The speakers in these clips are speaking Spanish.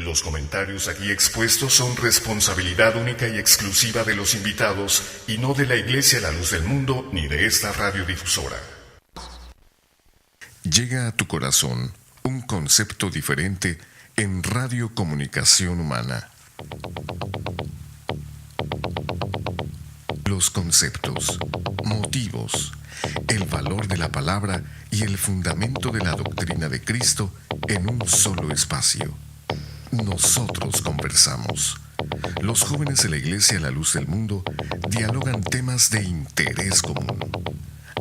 Los comentarios aquí expuestos son responsabilidad única y exclusiva de los invitados y no de la Iglesia La Luz del Mundo ni de esta radiodifusora. Llega a tu corazón un concepto diferente en Radio Comunicación Humana. Los conceptos, motivos, el valor de la palabra y el fundamento de la doctrina de Cristo en un solo espacio. Nosotros conversamos. Los jóvenes de la Iglesia La Luz del Mundo dialogan temas de interés común.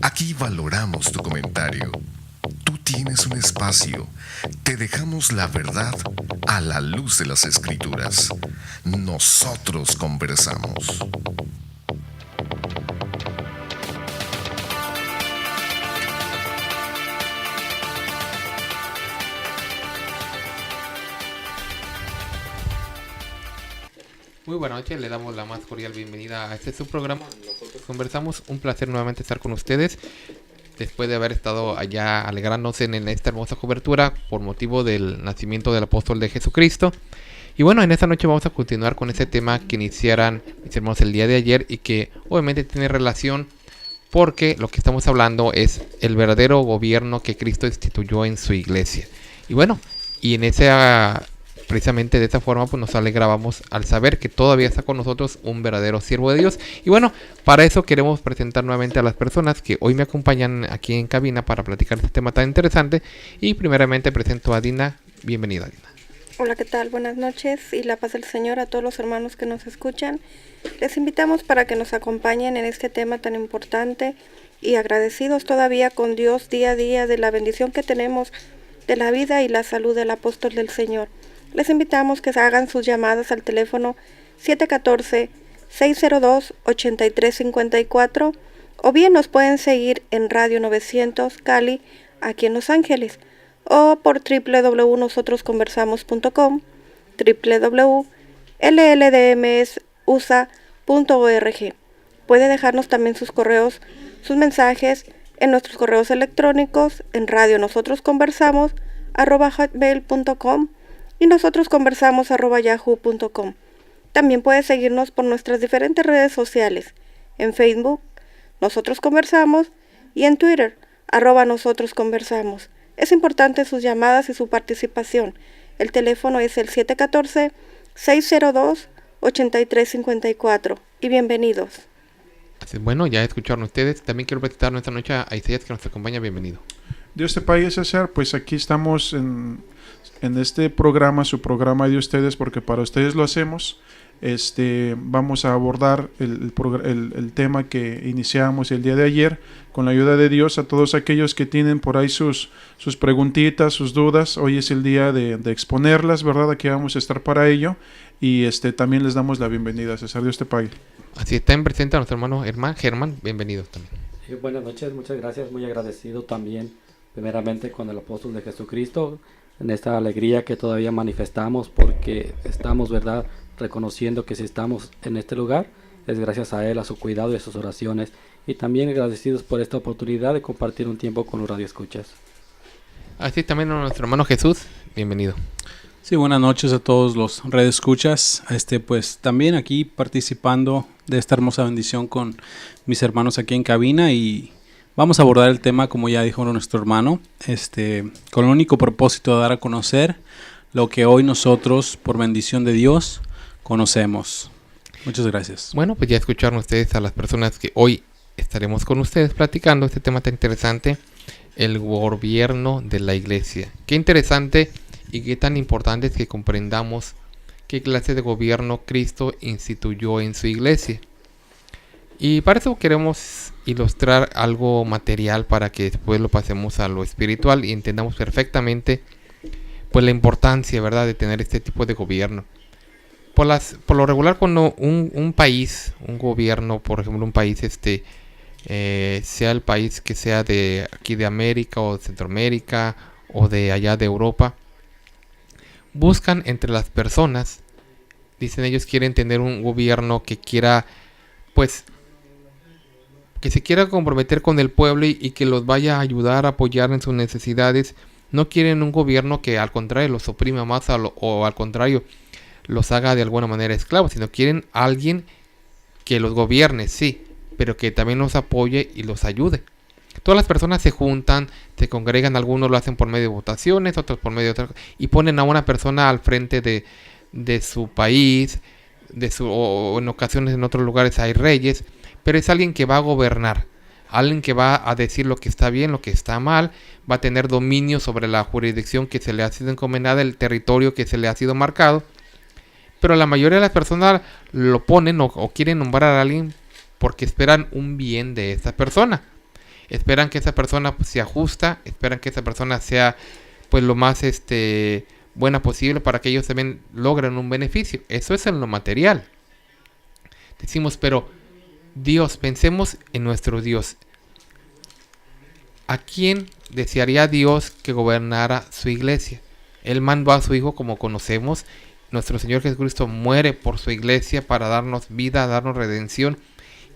Aquí valoramos tu comentario. Tú tienes un espacio. Te dejamos la verdad a la luz de las Escrituras. Nosotros conversamos. Muy buenas noches, le damos la más cordial bienvenida a este su programa. Nosotros conversamos, un placer nuevamente estar con ustedes después de haber estado allá alegrándose en esta hermosa cobertura por motivo del nacimiento del apóstol de Jesucristo. Y bueno, en esta noche vamos a continuar con ese tema que iniciaran mis hermanos el día de ayer y que obviamente tiene relación porque lo que estamos hablando es el verdadero gobierno que Cristo instituyó en su iglesia. Y bueno, y en esa... precisamente de esta forma pues nos alegrábamos al saber que todavía está con nosotros un verdadero siervo de Dios. Y bueno, para eso queremos presentar nuevamente a las personas que hoy me acompañan aquí en cabina para platicar este tema tan interesante. Y primeramente presento a Dina. Bienvenida, Dina. Hola, ¿qué tal? Buenas noches y la paz del Señor a todos los hermanos que nos escuchan. Les invitamos para que nos acompañen en este tema tan importante y agradecidos todavía con Dios día a día de la bendición que tenemos de la vida y la salud del apóstol del Señor. Les invitamos que hagan sus llamadas al teléfono 714-602-8354 o bien nos pueden seguir en Radio 900 Cali, aquí en Los Ángeles, o por www.nosotrosconversamos.com, www.lldmsusa.org. Puede dejarnos también sus correos, sus mensajes en nuestros correos electrónicos en radionosotrosconversamos@hotmail.com y nosotrosconversamos@yahoo.com. También puedes seguirnos por nuestras diferentes redes sociales, en Facebook, Nosotros Conversamos, y en Twitter, @nosotrosconversamos. Es importante sus llamadas y su participación. El teléfono es el 714-602-8354. Y bienvenidos. Bueno, ya escucharon ustedes. También quiero presentar esta noche a Isaías que nos acompaña. Bienvenido. Dios te pague, César. Pues aquí estamos en este programa, su programa de ustedes, porque para ustedes lo hacemos. Vamos a abordar el tema que iniciamos el día de ayer con la ayuda de Dios. A todos aquellos que tienen por ahí sus preguntitas, sus dudas, hoy es el día de exponerlas, ¿verdad? Aquí vamos a estar para ello y también les damos la bienvenida. César, Dios te pague. Así está en presente a nuestro hermano Germán, bienvenido también. Sí, buenas noches, muchas gracias, muy agradecido también primeramente con el apóstol de Jesucristo en esta alegría que todavía manifestamos porque estamos, ¿verdad?, reconociendo que si estamos en este lugar es gracias a Él, a su cuidado y a sus oraciones, y también agradecidos por esta oportunidad de compartir un tiempo con los radioescuchas. Así también a nuestro hermano Jesús, bienvenido. Sí, buenas noches a todos los radioescuchas. Pues también aquí participando de esta hermosa bendición con mis hermanos aquí en cabina, y vamos a abordar el tema, como ya dijo nuestro hermano, con el único propósito de dar a conocer lo que hoy nosotros, por bendición de Dios, conocemos. Muchas gracias. Bueno, pues ya escucharon ustedes a las personas que hoy estaremos con ustedes platicando este tema tan interesante, el gobierno de la iglesia. Qué interesante y qué tan importante es que comprendamos qué clase de gobierno Cristo instituyó en su iglesia. Y para eso queremos ilustrar algo material para que después lo pasemos a lo espiritual y entendamos perfectamente pues la importancia, ¿verdad?, de tener este tipo de gobierno. Por lo regular, cuando un país, un gobierno, por ejemplo, un país sea el país que sea de aquí de América o de Centroamérica o de allá de Europa, buscan entre las personas, dicen ellos quieren tener un gobierno que quiera, pues, que se quiera comprometer con el pueblo y que los vaya a ayudar, a apoyar en sus necesidades No quieren un gobierno que al contrario los oprima más o al contrario los haga de alguna manera esclavos, sino quieren alguien que los gobierne, sí, pero que también los apoye y los ayude. Todas las personas se juntan, se congregan, algunos lo hacen por medio de votaciones, otros por medio de otras, y ponen a una persona al frente de su país, o en ocasiones en otros lugares hay reyes, pero es alguien que va a gobernar, alguien que va a decir lo que está bien, lo que está mal, va a tener dominio sobre la jurisdicción que se le ha sido encomendada, el territorio que se le ha sido marcado. Pero la mayoría de las personas lo ponen o quieren nombrar a alguien porque esperan un bien de esa persona. Esperan que esa persona sea justa, esperan que esa persona sea pues lo más buena posible para que ellos también logren un beneficio. Eso es en lo material. Decimos, pero Dios, pensemos en nuestro Dios. ¿A quién desearía Dios que gobernara su iglesia? Él mandó a su Hijo, como conocemos. Nuestro Señor Jesucristo muere por su iglesia para darnos vida, darnos redención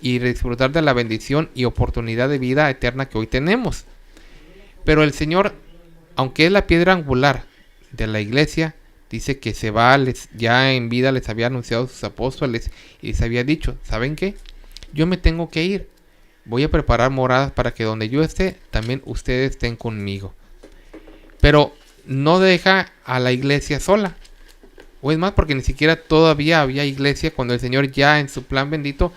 y disfrutar de la bendición y oportunidad de vida eterna que hoy tenemos. Pero el Señor, aunque es la piedra angular de la iglesia, dice que se va, ya en vida les había anunciado a sus apóstoles y les había dicho, ¿saben qué? Yo me tengo que ir. Voy a preparar moradas para que donde yo esté, también ustedes estén conmigo. Pero no deja a la iglesia sola. O es más, porque ni siquiera todavía había iglesia cuando el Señor ya en su plan bendito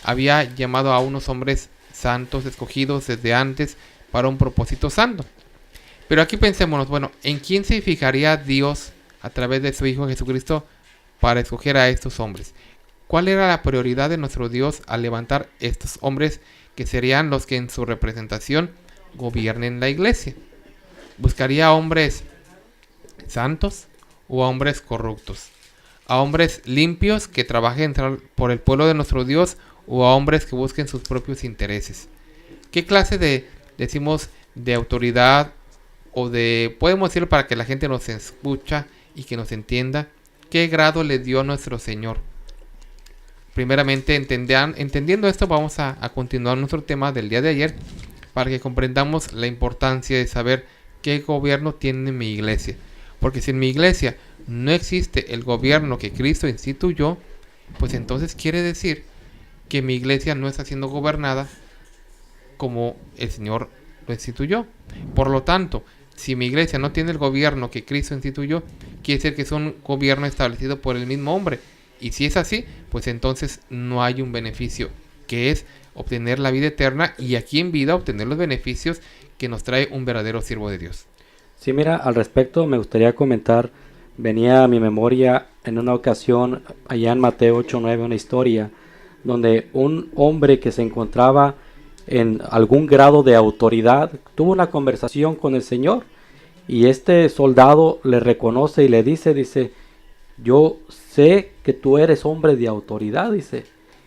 había llamado a unos hombres santos escogidos desde antes para un propósito santo. Pero aquí pensémonos, bueno, ¿en quién se fijaría Dios a través de su Hijo Jesucristo para escoger a estos hombres? ¿Cuál era la prioridad de nuestro Dios al levantar estos hombres que serían los que en su representación gobiernen la iglesia? ¿Buscaría a hombres santos o a hombres corruptos? ¿A hombres limpios que trabajen por el pueblo de nuestro Dios o a hombres que busquen sus propios intereses? ¿Qué clase de autoridad o podemos decirlo para que la gente nos escucha y que nos entienda, qué grado le dio nuestro Señor? Primeramente, entendiendo esto, vamos a continuar nuestro tema del día de ayer para que comprendamos la importancia de saber qué gobierno tiene mi iglesia. Porque si en mi iglesia no existe el gobierno que Cristo instituyó, pues entonces quiere decir que mi iglesia no está siendo gobernada como el Señor lo instituyó. Por lo tanto, si mi iglesia no tiene el gobierno que Cristo instituyó, quiere decir que es un gobierno establecido por el mismo hombre. Y si es así, pues entonces no hay un beneficio, que es obtener la vida eterna y aquí en vida obtener los beneficios que nos trae un verdadero siervo de Dios. Sí, mira, al respecto me gustaría comentar, venía a mi memoria en una ocasión allá en Mateo 8:9 una historia donde un hombre que se encontraba en algún grado de autoridad tuvo una conversación con el Señor y este soldado le reconoce y le dice, yo sé que tú eres hombre de autoridad, dice,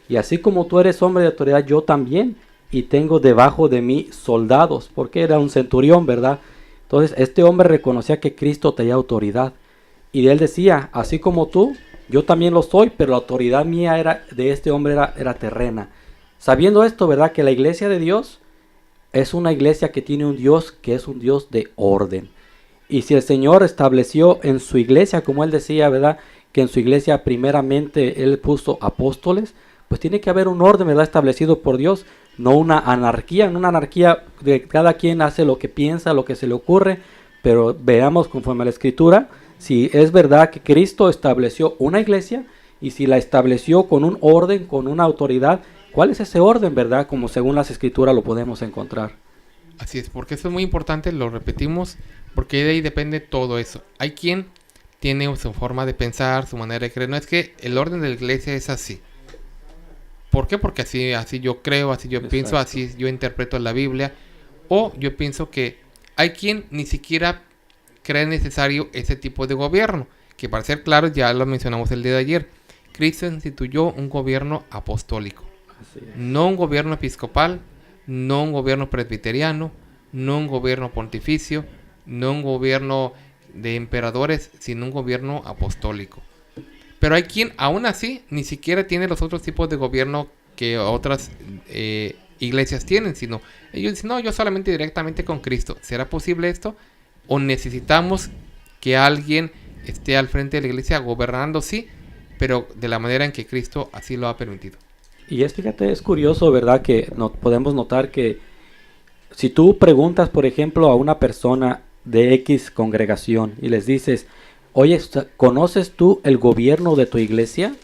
y así como tú eres hombre de autoridad, yo también, y tengo debajo de mí soldados, porque era un centurión, ¿verdad? Entonces este hombre reconocía que Cristo tenía autoridad, y él decía, así como tú, yo también lo soy, pero la autoridad mía de este hombre era terrena. Sabiendo esto, ¿verdad? Que la iglesia de Dios es una iglesia que tiene un Dios que es un Dios de orden. Y si el Señor estableció en su iglesia, como él decía, ¿verdad? Que en su iglesia primeramente él puso apóstoles, pues tiene que haber un orden, ¿verdad? Establecido por Dios, no una anarquía. En una anarquía de cada quien hace lo que piensa, lo que se le ocurre, pero veamos conforme a la Escritura, si es verdad que Cristo estableció una iglesia y si la estableció con un orden, con una autoridad, ¿cuál es ese orden, verdad? Como según las Escrituras lo podemos encontrar. Así es, porque eso es muy importante, lo repetimos, porque de ahí depende todo eso. Hay quien tiene su forma de pensar, su manera de creer. No es que el orden de la iglesia es así. ¿Por qué? Porque así yo creo, así yo pienso, así yo interpreto la Biblia. O yo pienso que hay quien ni siquiera cree necesario ese tipo de gobierno. Que para ser claros, ya lo mencionamos el día de ayer. Cristo instituyó un gobierno apostólico. No un gobierno episcopal, no un gobierno presbiteriano, no un gobierno pontificio, no un gobierno de emperadores, sino un gobierno apostólico. Pero hay quien aún así ni siquiera tiene los otros tipos de gobierno que otras iglesias tienen, sino ellos dicen, no, yo solamente directamente con Cristo. ¿Será posible esto? ¿O necesitamos que alguien esté al frente de la iglesia gobernando? Sí, pero de la manera en que Cristo así lo ha permitido. Y fíjate, es curioso, ¿verdad? Que podemos notar que si tú preguntas, por ejemplo, a una persona de X congregación y les dices, oye, ¿conoces tú el gobierno de tu iglesia?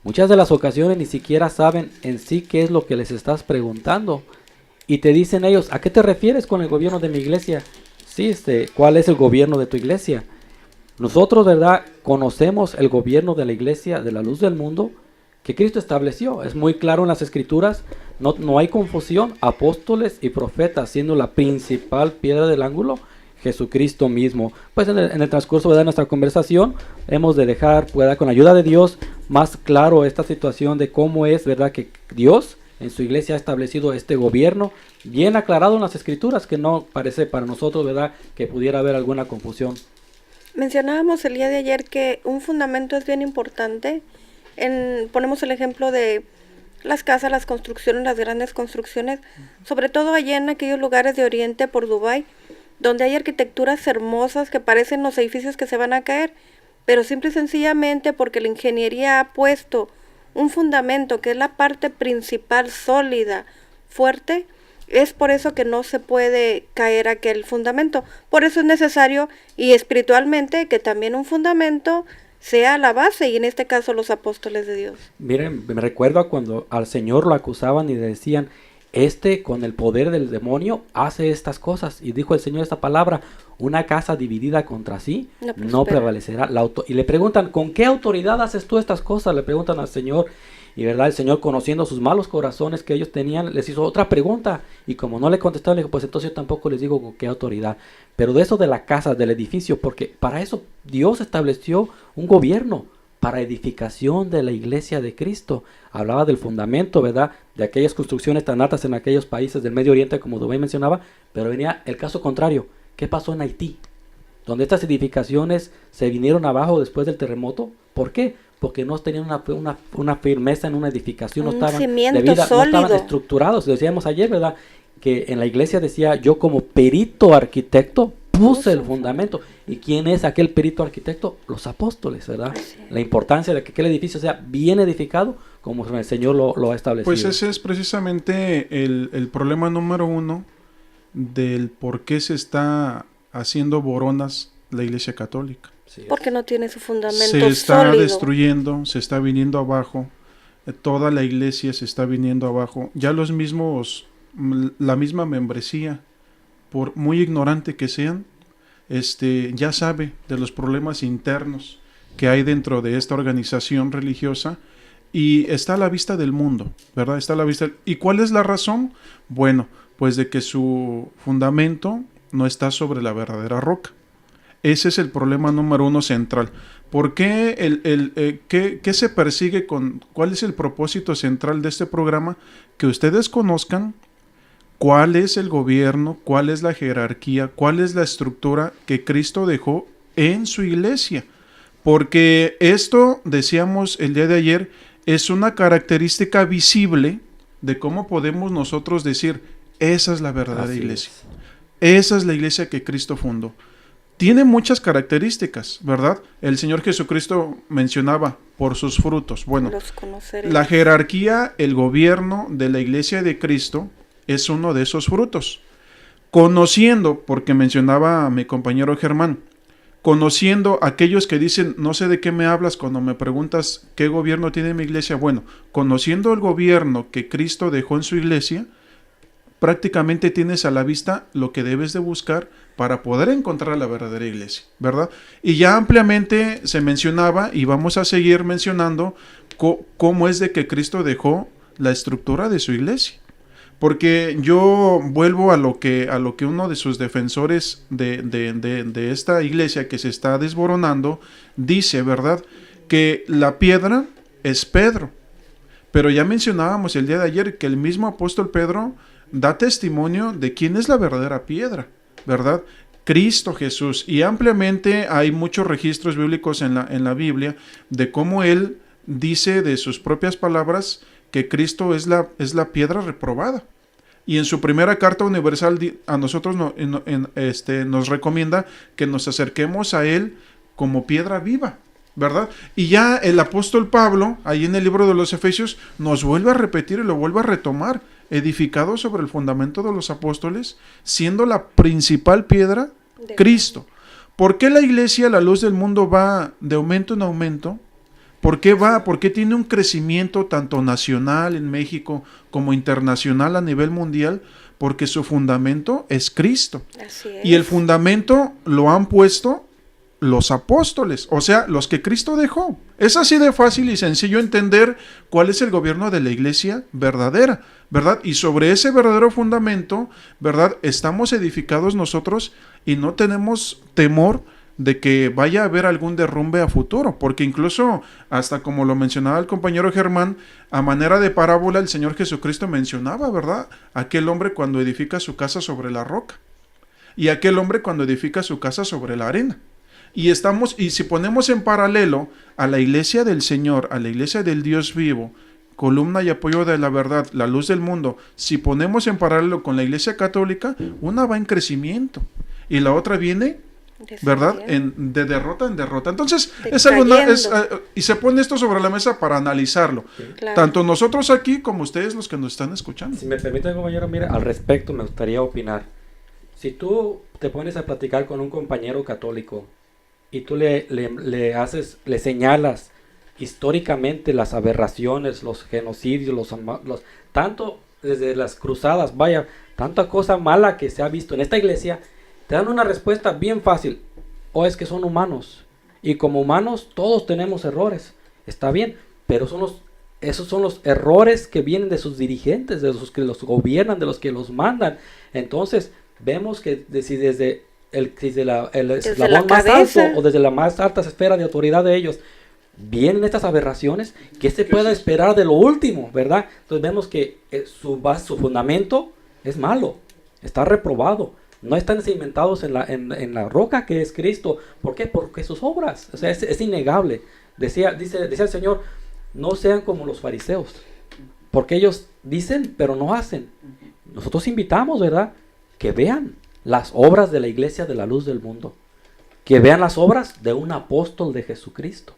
Muchas de las ocasiones ni siquiera saben en sí qué es lo que les estás preguntando. Y te dicen ellos, ¿a qué te refieres con el gobierno de mi iglesia? Sí, ¿cuál es el gobierno de tu iglesia? Nosotros, ¿verdad? Conocemos el gobierno de la iglesia de la luz del mundo que Cristo estableció. Es muy claro en las escrituras, no hay confusión. Apóstoles y profetas siendo la principal piedra del ángulo, Jesucristo mismo. Pues en el transcurso, ¿verdad?, de nuestra conversación hemos de dejar, ¿verdad?, con la ayuda de Dios más claro esta situación de cómo es, ¿verdad?, que Dios en su iglesia ha establecido este gobierno bien aclarado en las escrituras, que no parece para nosotros, ¿verdad?, que pudiera haber alguna confusión. Mencionábamos el día de ayer que un fundamento es bien importante. Ponemos el ejemplo de las casas, las construcciones, las grandes construcciones, sobre todo allá en aquellos lugares de Oriente por Dubái, donde hay arquitecturas hermosas que parecen los edificios que se van a caer, pero simple y sencillamente porque la ingeniería ha puesto un fundamento que es la parte principal, sólida, fuerte. Es por eso que no se puede caer aquel fundamento. Por eso es necesario, y espiritualmente, que también un fundamento sea la base, y en este caso los apóstoles de Dios. Miren, me recuerdo cuando al Señor lo acusaban y le decían, con el poder del demonio hace estas cosas. Y dijo el Señor esta palabra, una casa dividida contra sí no prevalecerá. Y le preguntan, ¿con qué autoridad haces tú estas cosas? Le preguntan al Señor. Y verdad, el Señor, conociendo sus malos corazones que ellos tenían, les hizo otra pregunta. Y como no le contestaron, le dijo, pues entonces yo tampoco les digo con qué autoridad. Pero de eso de la casa, del edificio, porque para eso Dios estableció un gobierno para edificación de la iglesia de Cristo. Hablaba del fundamento, ¿verdad?, de aquellas construcciones tan altas en aquellos países del Medio Oriente, como Dubái mencionaba, pero venía el caso contrario. ¿Qué pasó en Haití? Donde estas edificaciones se vinieron abajo después del terremoto. ¿Por qué? Porque no tenían una firmeza en una edificación, no estaban estructurados. Decíamos ayer, ¿verdad?, que en la iglesia decía, yo como perito arquitecto puse el fundamento. ¿Y quién es aquel perito arquitecto? Los apóstoles, ¿verdad? Sí. La importancia de que aquel edificio sea bien edificado, como el Señor lo ha establecido. Pues ese es precisamente el problema número uno del por qué se está haciendo boronas la Iglesia Católica. Sí, porque no tiene su fundamento sólido. Se está sólido. destruyendo, se está viniendo abajo, toda la iglesia se está viniendo abajo. Ya la misma membresía, por muy ignorante que sean, ya sabe de los problemas internos que hay dentro de esta organización religiosa y está a la vista del mundo, ¿verdad? Está a la vista. ¿Y cuál es la razón? Bueno, pues de que su fundamento no está sobre la verdadera roca. Ese es el problema número uno central. ¿Por qué qué se persigue cuál es el propósito central de este programa? Que ustedes conozcan cuál es el gobierno, cuál es la jerarquía, cuál es la estructura que Cristo dejó en su iglesia. Porque esto, decíamos el día de ayer, es una característica visible de cómo podemos nosotros decir, esa es la verdadera iglesia. Esa es la iglesia que Cristo fundó. Tiene muchas características, ¿verdad? El Señor Jesucristo mencionaba por sus frutos. Bueno, la jerarquía, el gobierno de la iglesia de Cristo es uno de esos frutos. Conociendo, porque mencionaba a mi compañero Germán, conociendo a aquellos que dicen, no sé de qué me hablas cuando me preguntas qué gobierno tiene mi iglesia. Bueno, conociendo el gobierno que Cristo dejó en su iglesia, prácticamente tienes a la vista lo que debes de buscar para poder encontrar la verdadera iglesia, ¿verdad? Y ya ampliamente se mencionaba, y vamos a seguir mencionando, cómo es de que Cristo dejó la estructura de su iglesia. Porque yo vuelvo a lo que uno de sus defensores de esta iglesia que se está desboronando dice, ¿verdad? Que la piedra es Pedro. Pero ya mencionábamos el día de ayer que el mismo apóstol Pedro da testimonio de quién es la verdadera piedra, ¿verdad? Cristo Jesús. Y ampliamente hay muchos registros bíblicos en la Biblia de cómo él dice de sus propias palabras que Cristo es la piedra reprobada. Y en su primera carta universal a nosotros nos recomienda que nos acerquemos a Él como piedra viva, ¿verdad? Y ya el apóstol Pablo, ahí en el libro de los Efesios, nos vuelve a repetir y lo vuelve a retomar, edificado sobre el fundamento de los apóstoles, siendo la principal piedra Cristo. ¿Por qué la iglesia, la luz del mundo, va de aumento en aumento? ¿Por qué va? ¿Por qué tiene un crecimiento tanto nacional en México como internacional a nivel mundial? Porque su fundamento es Cristo. Así es. Y el fundamento lo han puesto los apóstoles, o sea, los que Cristo dejó. Es así de fácil y sencillo entender cuál es el gobierno de la iglesia verdadera, ¿verdad? Y sobre ese verdadero fundamento, ¿verdad?, estamos edificados nosotros y no tenemos temor de que vaya a haber algún derrumbe a futuro, porque incluso, hasta como lo mencionaba el compañero Germán, a manera de parábola, el Señor Jesucristo mencionaba, ¿verdad?, aquel hombre cuando edifica su casa sobre la roca y aquel hombre cuando edifica su casa sobre la arena. Y si ponemos en paralelo a la iglesia del Señor, a la iglesia del Dios vivo, columna y apoyo de la verdad, la luz del mundo, si ponemos en paralelo con la iglesia católica, una va en crecimiento y la otra viene, ¿verdad?, de derrota en derrota. Entonces, y se pone esto sobre la mesa para analizarlo. Claro. Tanto nosotros aquí como ustedes los que nos están escuchando. Si me permite, compañero, mira, al respecto me gustaría opinar. Si tú te pones a platicar con un compañero católico y tú le señalas históricamente las aberraciones, los genocidios, tanto desde las cruzadas, vaya, tanta cosa mala que se ha visto en esta iglesia, te dan una respuesta bien fácil: o es que son humanos, y como humanos todos tenemos errores, está bien, pero esos son los errores que vienen de sus dirigentes, de los que los gobiernan, de los que los mandan. Entonces vemos que desde el eslabón más alto o desde la más alta esfera de autoridad de ellos vienen estas aberraciones, ¿qué se puede esperar de lo último, verdad? Entonces vemos que su fundamento es malo, está reprobado, no están cimentados en la roca que es Cristo. ¿Por qué? Porque sus obras, o sea, es innegable. Dice el Señor: no sean como los fariseos, porque ellos dicen pero no hacen. Nosotros invitamos, ¿verdad?, que vean las obras de la iglesia de la luz del mundo, que vean las obras de un apóstol de Jesucristo,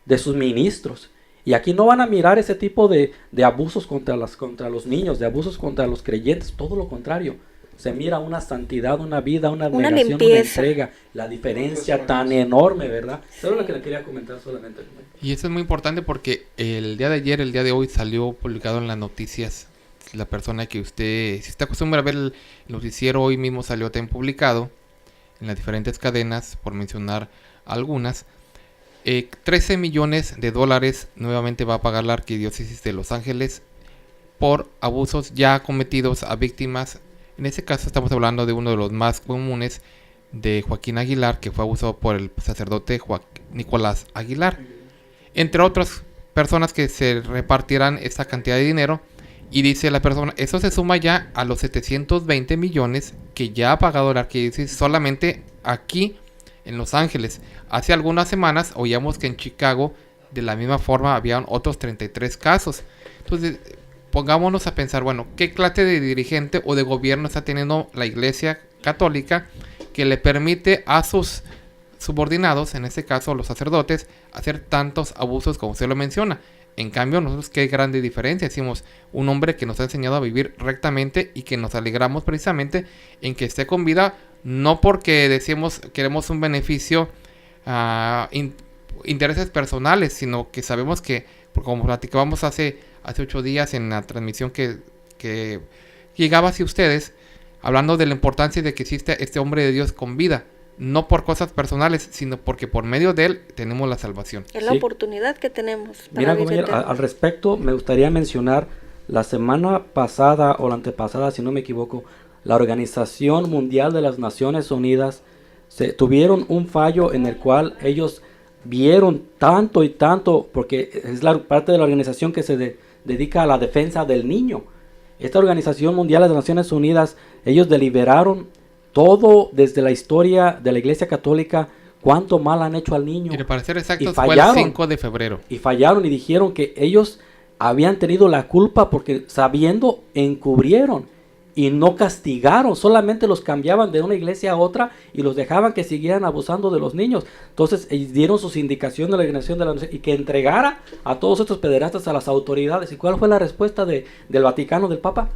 de sus ministros. Y aquí no van a mirar ese tipo de abusos contra los niños, de abusos contra los creyentes, todo lo contrario. Se mira una santidad, una vida, una abnegación, una entrega, la diferencia tan enorme, ¿verdad? Eso es lo que le quería comentar solamente. Y eso es muy importante porque el día de hoy salió publicado en las noticias. La persona que si usted acostumbra a ver el noticiero, hoy mismo salió también publicado en las diferentes cadenas, por mencionar algunas. 13 millones de dólares nuevamente va a pagar la Arquidiócesis de Los Ángeles por abusos ya cometidos a víctimas. En este caso estamos hablando de uno de los más comunes, de Joaquín Aguilar, que fue abusado por el sacerdote Nicolás Aguilar, entre otras personas que se repartirán esta cantidad de dinero. Y dice la persona, eso se suma ya a los 720 millones que ya ha pagado la Arquidiócesis solamente aquí en Los Ángeles. Hace algunas semanas oíamos que en Chicago de la misma forma habían otros 33 casos. Entonces, pongámonos a pensar, bueno, ¿qué clase de dirigente o de gobierno está teniendo la Iglesia Católica que le permite a sus subordinados, en este caso los sacerdotes, hacer tantos abusos como usted lo menciona? En cambio, nosotros, qué grande diferencia. Decimos, un hombre que nos ha enseñado a vivir rectamente y que nos alegramos precisamente en que esté con vida, no porque decimos queremos un beneficio, intereses personales, sino que sabemos que, como platicábamos hace 8 días en la transmisión que llegaba hacia ustedes, hablando de la importancia de que existe este hombre de Dios con vida. No por cosas personales, sino porque por medio de él tenemos la salvación. Es la oportunidad que tenemos. Mira, compañero, al respecto me gustaría mencionar la semana pasada o la antepasada, si no me equivoco, la Organización Mundial de las Naciones Unidas tuvieron un fallo en el cual ellos vieron tanto y tanto, porque es la parte de la organización que se dedica a la defensa del niño. Esta Organización Mundial de las Naciones Unidas, ellos deliberaron todo desde la historia de la Iglesia Católica, cuánto mal han hecho al niño. Y para ser exactos, fue el 5 de febrero. Y fallaron y dijeron que ellos habían tenido la culpa porque sabiendo encubrieron. y no castigaron, solamente los cambiaban de una iglesia a otra y los dejaban que siguieran abusando de los niños. Entonces dieron sus indicaciones a la organización de la y que entregara a todos estos pederastas a las autoridades. ¿Y cuál fue la respuesta del Vaticano, del Papa?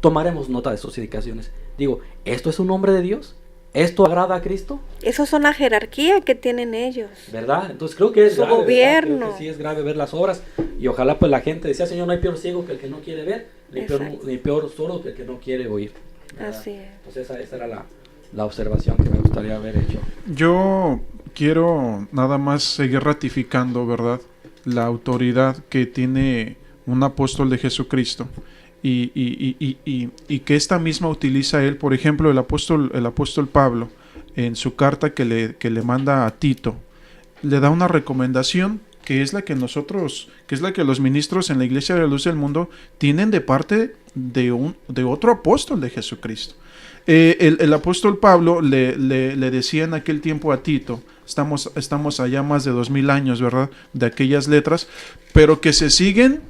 Tomaremos nota de sus indicaciones. Digo, ¿esto es un hombre de Dios? ¿Esto agrada a Cristo? Eso es una jerarquía que tienen ellos. ¿Verdad? Entonces creo que es Su grave, gobierno. creo que sí es grave ver las obras, y ojalá pues la gente decía, Señor, no hay peor ciego que el que no quiere ver, ni peor sordo que el que no quiere oír. ¿Verdad? Así es. Entonces esa era la observación que me gustaría haber hecho. Yo quiero nada más seguir ratificando, ¿verdad?, la autoridad que tiene un apóstol de Jesucristo y que esta misma utiliza él. Por ejemplo, el apóstol Pablo, en su carta que le manda a Tito, le da una recomendación que es la que los ministros en la Iglesia de la Luz del Mundo tienen de parte de otro apóstol de Jesucristo. El apóstol Pablo le decía en aquel tiempo a Tito, estamos allá más de 2000 años, ¿verdad?, de aquellas letras, pero que se siguen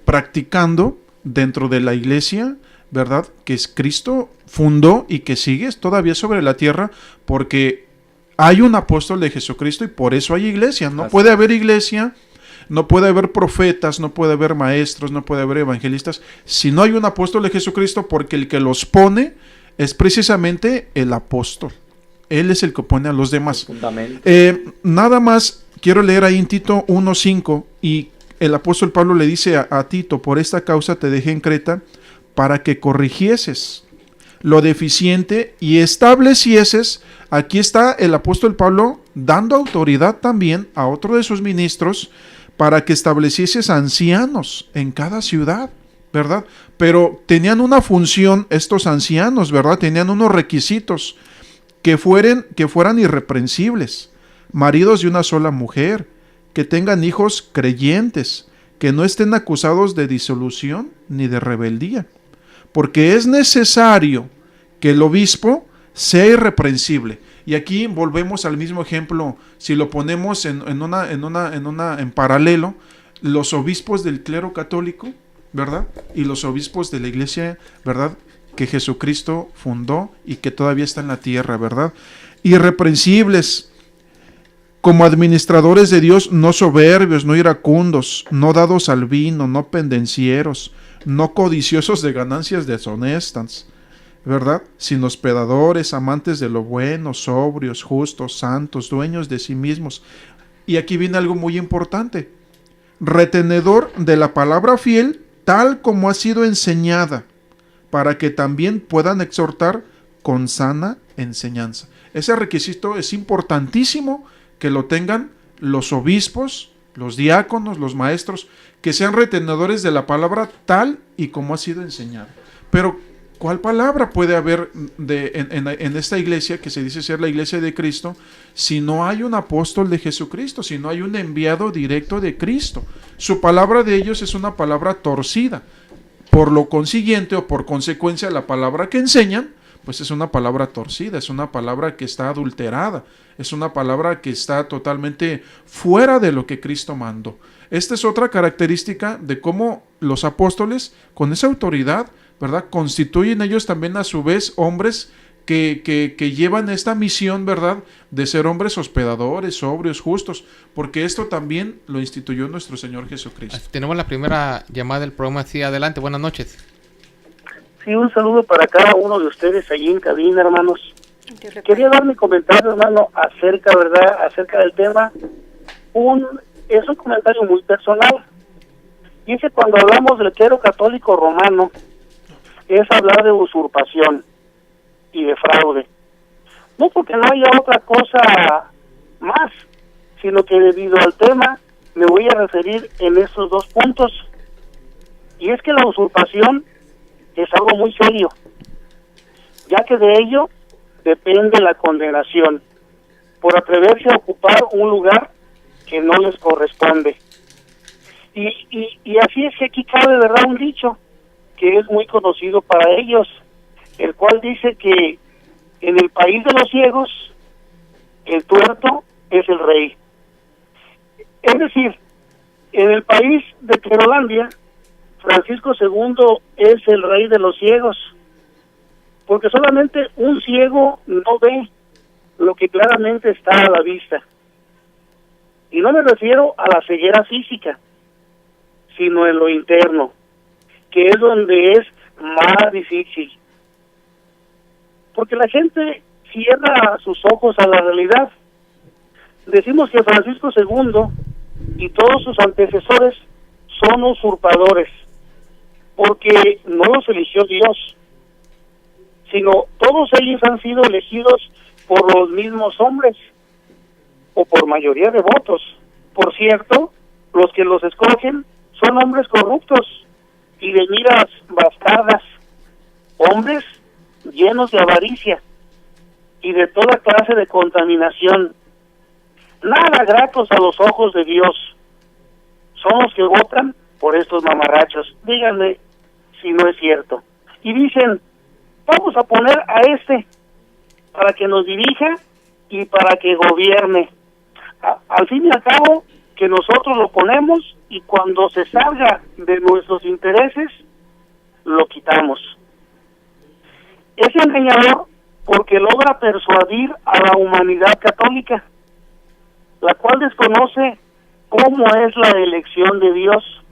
practicando dentro de la iglesia, ¿verdad?, que es Cristo fundó y que sigue todavía sobre la tierra, porque hay un apóstol de Jesucristo y por eso hay iglesia. No puede haber iglesia, no puede haber profetas, no puede haber maestros, no puede haber evangelistas si no hay un apóstol de Jesucristo, porque el que los pone es precisamente el apóstol. Él es el que pone a los demás. Nada más quiero leer ahí en Tito 1:5, y el apóstol Pablo le dice a Tito: por esta causa te dejé en Creta, para que corrigieses lo deficiente y establecieses. Aquí está el apóstol Pablo dando autoridad también a otro de sus ministros para que establecieses ancianos en cada ciudad, ¿verdad? Pero tenían una función estos ancianos, ¿verdad? Tenían unos requisitos: que fueran irreprensibles, maridos de una sola mujer, que tengan hijos creyentes, que no estén acusados de disolución ni de rebeldía, porque es necesario que el obispo sea irreprensible. Y aquí volvemos al mismo ejemplo, si lo ponemos en paralelo, los obispos del clero católico, ¿verdad?, y los obispos de la iglesia, ¿verdad?, que Jesucristo fundó y que todavía está en la tierra, ¿verdad? Irreprensibles, como administradores de Dios, no soberbios, no iracundos, no dados al vino, no pendencieros, no codiciosos de ganancias deshonestas, ¿verdad?, sino hospedadores, amantes de lo bueno, sobrios, justos, santos, dueños de sí mismos. Y aquí viene algo muy importante: retenedor de la palabra fiel, tal como ha sido enseñada, para que también puedan exhortar con sana enseñanza. Ese requisito es importantísimo que lo tengan los obispos, los diáconos, los maestros, que sean retenedores de la palabra tal y como ha sido enseñada. Pero ¿cuál palabra puede haber en esta iglesia que se dice ser la iglesia de Cristo si no hay un apóstol de Jesucristo, si no hay un enviado directo de Cristo? Su palabra de ellos es una palabra torcida. Por lo consiguiente, o por consecuencia, la palabra que enseñan pues es una palabra torcida, es una palabra que está adulterada, es una palabra que está totalmente fuera de lo que Cristo mandó. Esta es otra característica de cómo los apóstoles, con esa autoridad, ¿verdad?, constituyen ellos también a su vez hombres que llevan esta misión, ¿verdad?, de ser hombres hospedadores, sobrios, justos, porque esto también lo instituyó nuestro Señor Jesucristo. Tenemos la primera llamada del programa. Sí, adelante, buenas noches. Sí, un saludo para cada uno de ustedes allí en cabina, hermanos. Quería dar mi comentario, hermano, acerca del tema. Es un comentario muy personal. Y es que cuando hablamos del clero católico romano, es hablar de usurpación y de fraude. No porque no haya otra cosa más, sino que debido al tema me voy a referir en estos dos puntos. Y es que la usurpación es algo muy serio, ya que de ello depende la condenación por atreverse a ocupar un lugar que no les corresponde. Y así es que aquí cabe, ¿verdad?, un dicho que es muy conocido para ellos, el cual dice que en el país de los ciegos el tuerto es el rey. Es decir, en el país de Clerolandia Francisco II es el rey de los ciegos, porque solamente un ciego no ve lo que claramente está a la vista. Y no me refiero a la ceguera física, sino en lo interno, que es donde es más difícil. Porque la gente cierra sus ojos a la realidad. Decimos que Francisco II y todos sus antecesores son usurpadores, porque no los eligió Dios, sino todos ellos han sido elegidos por los mismos hombres, o por mayoría de votos. Por cierto, los que los escogen son hombres corruptos y de miras bastardas, hombres llenos de avaricia y de toda clase de contaminación, nada gratos a los ojos de Dios. Son los que votan por estos mamarrachos. Díganme si no es cierto. Y dicen, vamos a poner a este para que nos dirija y para que gobierne. Al fin y al cabo, que nosotros lo ponemos y cuando se salga de nuestros intereses, lo quitamos. Es engañador porque logra persuadir a la humanidad católica, la cual desconoce cómo es la elección de Dios.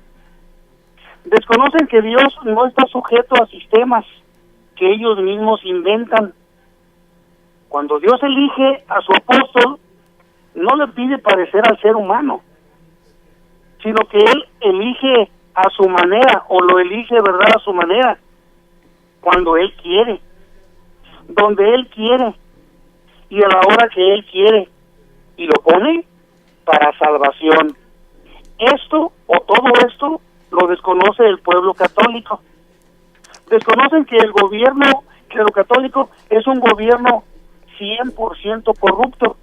Desconocen que Dios no está sujeto a sistemas que ellos mismos inventan. Cuando Dios elige a su apóstol, no le pide parecer al ser humano, sino que Él elige a su manera, o lo elige, ¿verdad?, a su manera, cuando Él quiere, donde Él quiere, y a la hora que Él quiere, y lo pone para salvación. Esto, o todo esto, lo desconoce el pueblo católico. Desconocen que el gobierno católico es un gobierno 100% corrupto.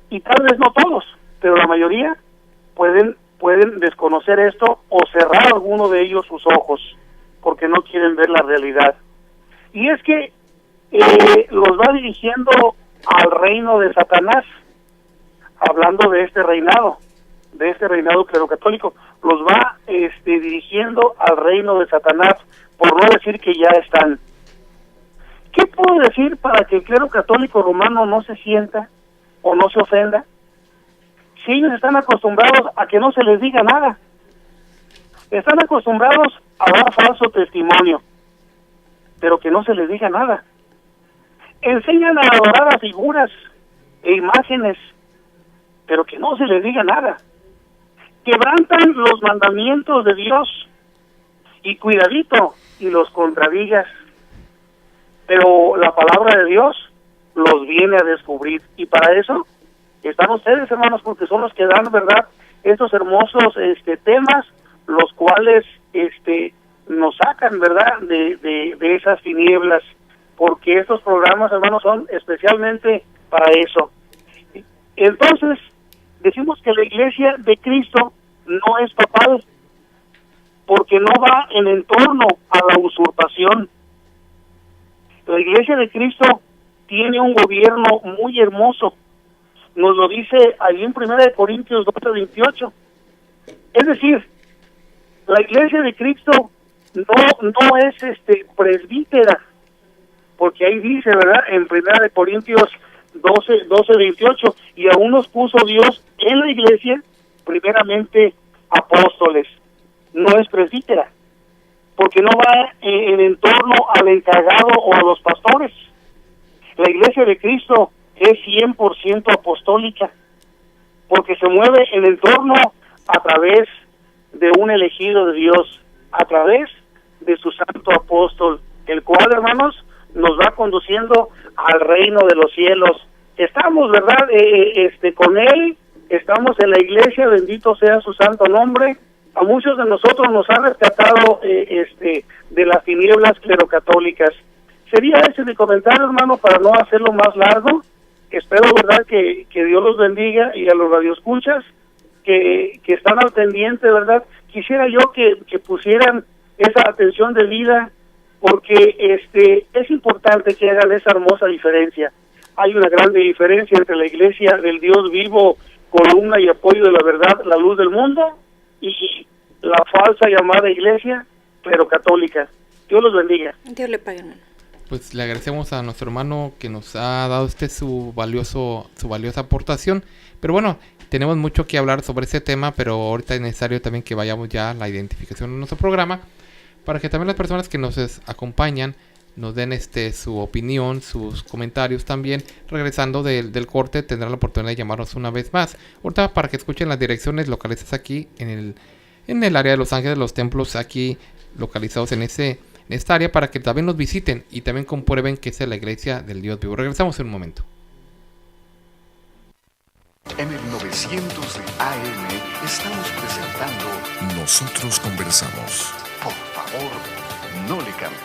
Y tal vez no todos, pero la mayoría pueden desconocer esto o cerrar alguno de ellos sus ojos, porque no quieren ver la realidad. Y es que los va dirigiendo al reino de Satanás, hablando de este reinado clero-católico, los va dirigiendo al reino de Satanás, por no decir que ya están. ¿Qué puedo decir para que el clero católico romano no se sienta o no se ofenda? Si ellos están acostumbrados a que no se les diga nada, están acostumbrados a dar falso testimonio, pero que no se les diga nada. Enseñan a adorar a figuras e imágenes, pero que no se les diga nada. Quebrantan los mandamientos de Dios, y cuidadito, y los contradigas. Pero la palabra de Dios los viene a descubrir, y para eso están ustedes, hermanos, porque son los que dan, ¿verdad?, estos hermosos temas, los cuales nos sacan, ¿verdad?, de esas tinieblas, porque estos programas, hermanos, son especialmente para eso. Entonces, decimos que la Iglesia de Cristo no es papal, porque no va en torno a la usurpación. La Iglesia de Cristo tiene un gobierno muy hermoso. Nos lo dice allí en 1 Corintios 12:28. Es decir, la Iglesia de Cristo no es presbítera, porque ahí dice, ¿verdad?, en 1 Corintios 12:28, y aún nos puso Dios en la Iglesia primeramente apóstoles. No es presbítera, porque no va en torno al encargado o a los pastores. La Iglesia de Cristo es 100% apostólica, porque se mueve en el entorno a través de un elegido de Dios, a través de su santo apóstol, el cual, hermanos, nos va conduciendo al reino de los cielos. Estamos, ¿verdad?, con Él, estamos en la Iglesia, bendito sea su santo nombre. A muchos de nosotros nos ha rescatado de las tinieblas clerocatólicas. Sería ese mi comentario, hermano, para no hacerlo más largo. Espero, ¿verdad?, que Dios los bendiga, y a los radioescuchas que están al pendiente, ¿verdad? Quisiera yo que pusieran esa atención de vida, porque es importante que hagan esa hermosa diferencia. Hay una grande diferencia entre la Iglesia del Dios vivo, columna y apoyo de la verdad, la luz del mundo, y la falsa llamada iglesia, pero católica. Dios los bendiga. Dios le pague, hermano. Pues le agradecemos a nuestro hermano que nos ha dado su valiosa aportación. Pero bueno, tenemos mucho que hablar sobre ese tema, pero ahorita es necesario también que vayamos ya a la identificación de nuestro programa, para que también las personas que nos acompañan nos den su opinión, sus comentarios también. Regresando del corte tendrán la oportunidad de llamarnos una vez más. Ahorita para que escuchen las direcciones localizadas aquí en el área de Los Ángeles, los templos aquí localizados en esta área, para que también nos visiten y también comprueben que es la iglesia del Dios vivo. Regresamos en un momento. En el 900 de AM estamos presentando Nosotros Conversamos. Por favor, no le cambie.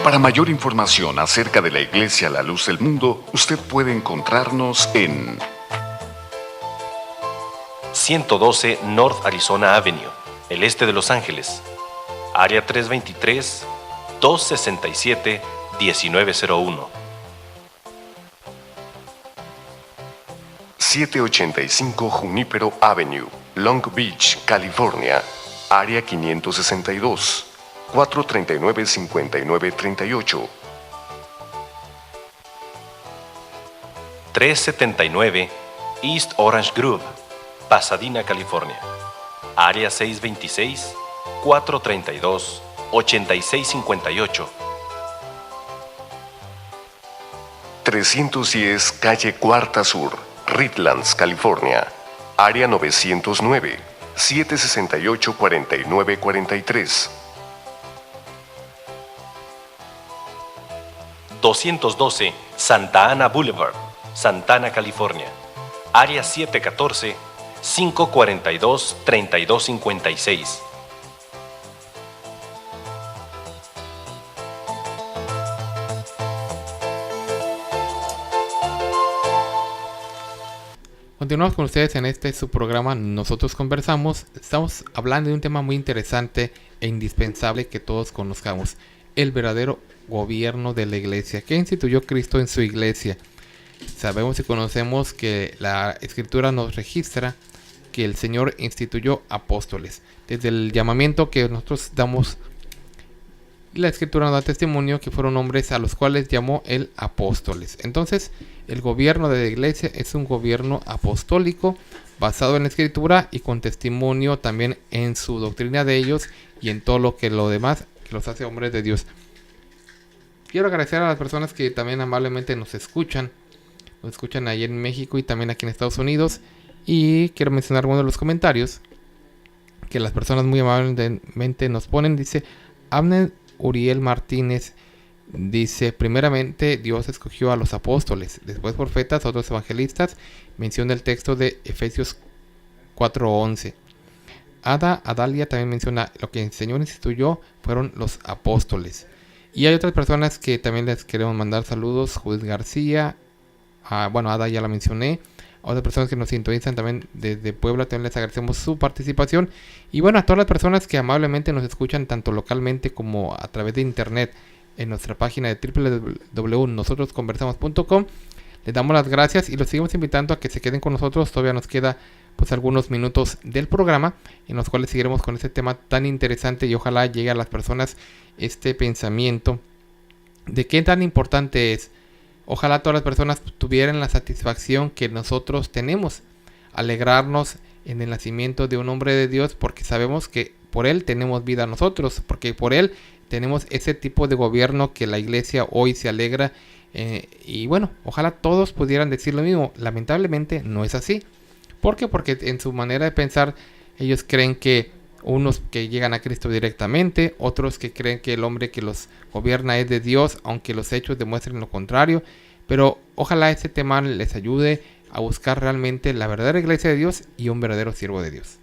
Para mayor información acerca de la Iglesia La Luz del Mundo, usted puede encontrarnos en 112 North Arizona Avenue, el este de Los Ángeles, área 323-267-1901. 785 Junipero Avenue, Long Beach, California, área 562, 439-5938. 379 East Orange Grove, Pasadena, California, área 626-432-8658. 310 Calle Cuarta Sur, Redlands, California, área 909, 768-4943. 212 Santa Ana Boulevard, Santana, California, área 714-542-3256. Continuamos con ustedes en su programa Nosotros Conversamos. Estamos hablando de un tema muy interesante e indispensable que todos conozcamos: el verdadero gobierno de la iglesia. ¿Qué instituyó Cristo en su iglesia? Sabemos y conocemos que la Escritura nos registra que el Señor instituyó apóstoles. Desde el llamamiento que nosotros damos, la Escritura nos da testimonio que fueron hombres a los cuales llamó él apóstoles. Entonces, el gobierno de la iglesia es un gobierno apostólico basado en la Escritura y con testimonio también en su doctrina de ellos y en todo lo demás que los hace hombres de Dios. Quiero agradecer a las personas que también amablemente nos escuchan ahí en México y también aquí en Estados Unidos. Y quiero mencionar uno de los comentarios que las personas muy amablemente nos ponen. Dice Abner Uriel Martínez, dice: primeramente Dios escogió a los apóstoles, después profetas, otros evangelistas. Menciona el texto de Efesios 4:11. Adalia también menciona: lo que el Señor instituyó fueron los apóstoles. Y hay otras personas que también les queremos mandar saludos. Judith García, Ada ya la mencioné. A otras personas que nos sintonizan también desde Puebla, también les agradecemos su participación. Y bueno, a todas las personas que amablemente nos escuchan tanto localmente como a través de internet en nuestra página de www.nosotrosconversamos.com, les damos las gracias y los seguimos invitando a que se queden con nosotros. Todavía nos queda pues algunos minutos del programa en los cuales seguiremos con este tema tan interesante, y ojalá llegue a las personas este pensamiento de qué tan importante es. Ojalá todas las personas tuvieran la satisfacción que nosotros tenemos, alegrarnos en el nacimiento de un hombre de Dios, porque sabemos que por él tenemos vida nosotros, porque por él tenemos ese tipo de gobierno que la iglesia hoy se alegra. Y bueno, ojalá todos pudieran decir lo mismo. Lamentablemente no es así. ¿Por qué? Porque en su manera de pensar ellos creen que unos que llegan a Cristo directamente, otros que creen que el hombre que los gobierna es de Dios, aunque los hechos demuestren lo contrario. Pero ojalá este tema les ayude a buscar realmente la verdadera iglesia de Dios y un verdadero siervo de Dios.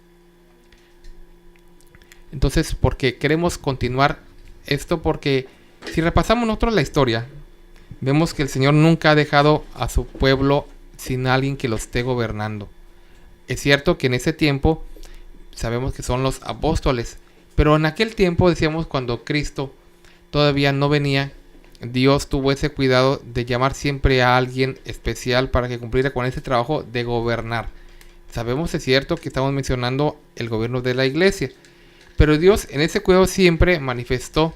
Entonces, porque queremos continuar esto, porque si repasamos nosotros la historia, vemos que el Señor nunca ha dejado a su pueblo sin alguien que lo esté gobernando. Es cierto que en ese tiempo sabemos que son los apóstoles, pero en aquel tiempo, decíamos, cuando Cristo todavía no venía, Dios tuvo ese cuidado de llamar siempre a alguien especial para que cumpliera con ese trabajo de gobernar. Sabemos, es cierto, que estamos mencionando el gobierno de la iglesia, pero Dios en ese cuidado siempre manifestó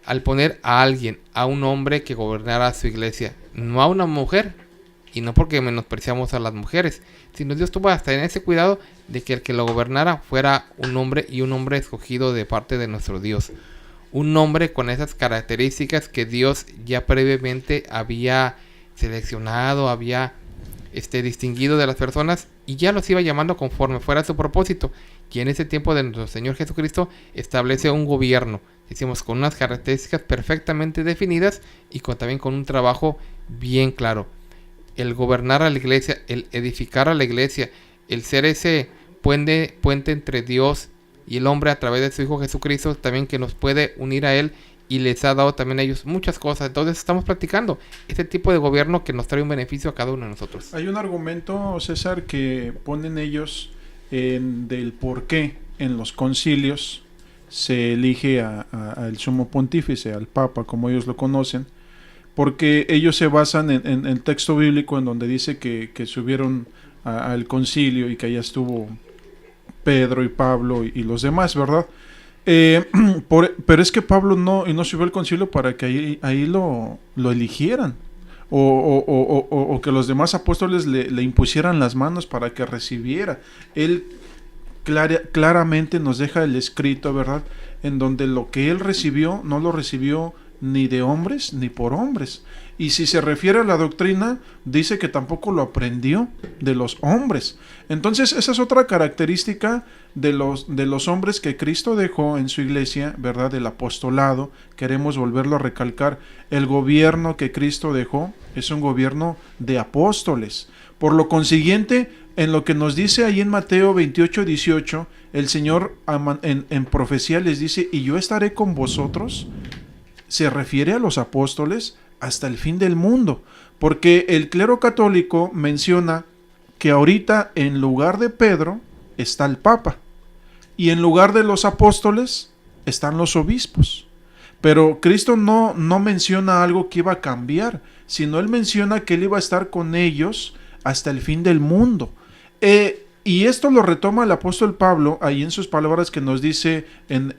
al poner a alguien, a un hombre que gobernara su iglesia, no a una mujer, y no porque menospreciamos a las mujeres, sino Dios tuvo hasta en ese cuidado de que el que lo gobernara fuera un hombre, y un hombre escogido de parte de nuestro Dios. Un hombre con esas características que Dios ya previamente había seleccionado, había distinguido de las personas, y ya los iba llamando conforme fuera su propósito. Y en ese tiempo de nuestro Señor Jesucristo establece un gobierno, decimos, con unas características perfectamente definidas y también con un trabajo bien claro. El gobernar a la iglesia, el edificar a la iglesia, el ser ese puente entre Dios y el hombre a través de su Hijo Jesucristo, también que nos puede unir a Él, y les ha dado también a ellos muchas cosas. Entonces estamos practicando este tipo de gobierno que nos trae un beneficio a cada uno de nosotros. Hay un argumento, César, que ponen ellos del por qué en los concilios se elige al sumo pontífice, al papa, como ellos lo conocen, porque ellos se basan en el texto bíblico en donde dice que subieron al concilio y que allá estuvo Pedro y Pablo y los demás, ¿verdad? Pero es que Pablo no subió al concilio para que ahí lo eligieran, o que los demás apóstoles le impusieran las manos para que recibiera. Él claramente nos deja el escrito, ¿verdad?, en donde lo que él recibió no lo recibió ni de hombres ni por hombres. Y si se refiere a la doctrina, dice que tampoco lo aprendió de los hombres. Entonces esa es otra característica de los hombres que Cristo dejó en su iglesia, ¿verdad?, del apostolado. Queremos volverlo a recalcar. El gobierno que Cristo dejó es un gobierno de apóstoles. Por lo consiguiente, en lo que nos dice ahí en Mateo 28:18, el Señor en profecía les dice: y yo estaré con vosotros. Se refiere a los apóstoles hasta el fin del mundo, porque el clero católico menciona que ahorita en lugar de Pedro está el Papa, y en lugar de los apóstoles están los obispos. Pero Cristo no menciona algo que iba a cambiar, sino Él menciona que Él iba a estar con ellos hasta el fin del mundo. Y esto lo retoma el apóstol Pablo ahí en sus palabras que nos dice en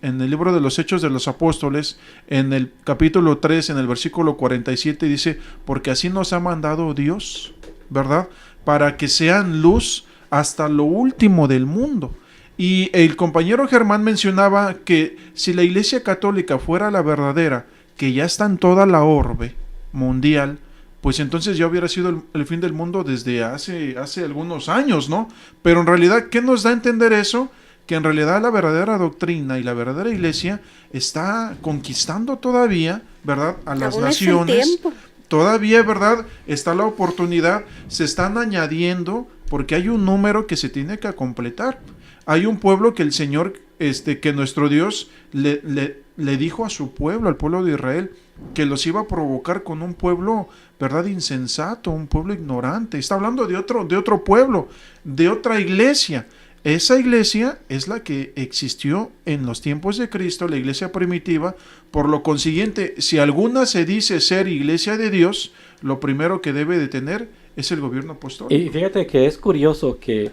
el libro de los Hechos de los Apóstoles, en el capítulo 3, en el versículo 47, dice: porque así nos ha mandado Dios, ¿verdad?, para que sean luz hasta lo último del mundo. Y el compañero Germán mencionaba que si la Iglesia Católica fuera la verdadera, que ya está en toda la orbe mundial, pues entonces ya hubiera sido el fin del mundo desde hace algunos años, ¿no? Pero en realidad, ¿qué nos da a entender eso? Que en realidad la verdadera doctrina y la verdadera iglesia está conquistando todavía, ¿verdad?, a las naciones. Todavía, ¿verdad?, está la oportunidad, se están añadiendo, porque hay un número que se tiene que completar. Hay un pueblo que el Señor, que nuestro Dios le dijo a su pueblo, al pueblo de Israel, que los iba a provocar con un pueblo, ¿verdad?, insensato, un pueblo ignorante. Está hablando de otro pueblo, de otra iglesia. Esa iglesia es la que existió en los tiempos de Cristo, la iglesia primitiva. Por lo consiguiente, si alguna se dice ser iglesia de Dios, lo primero que debe de tener es el gobierno apostólico. Y fíjate que es curioso que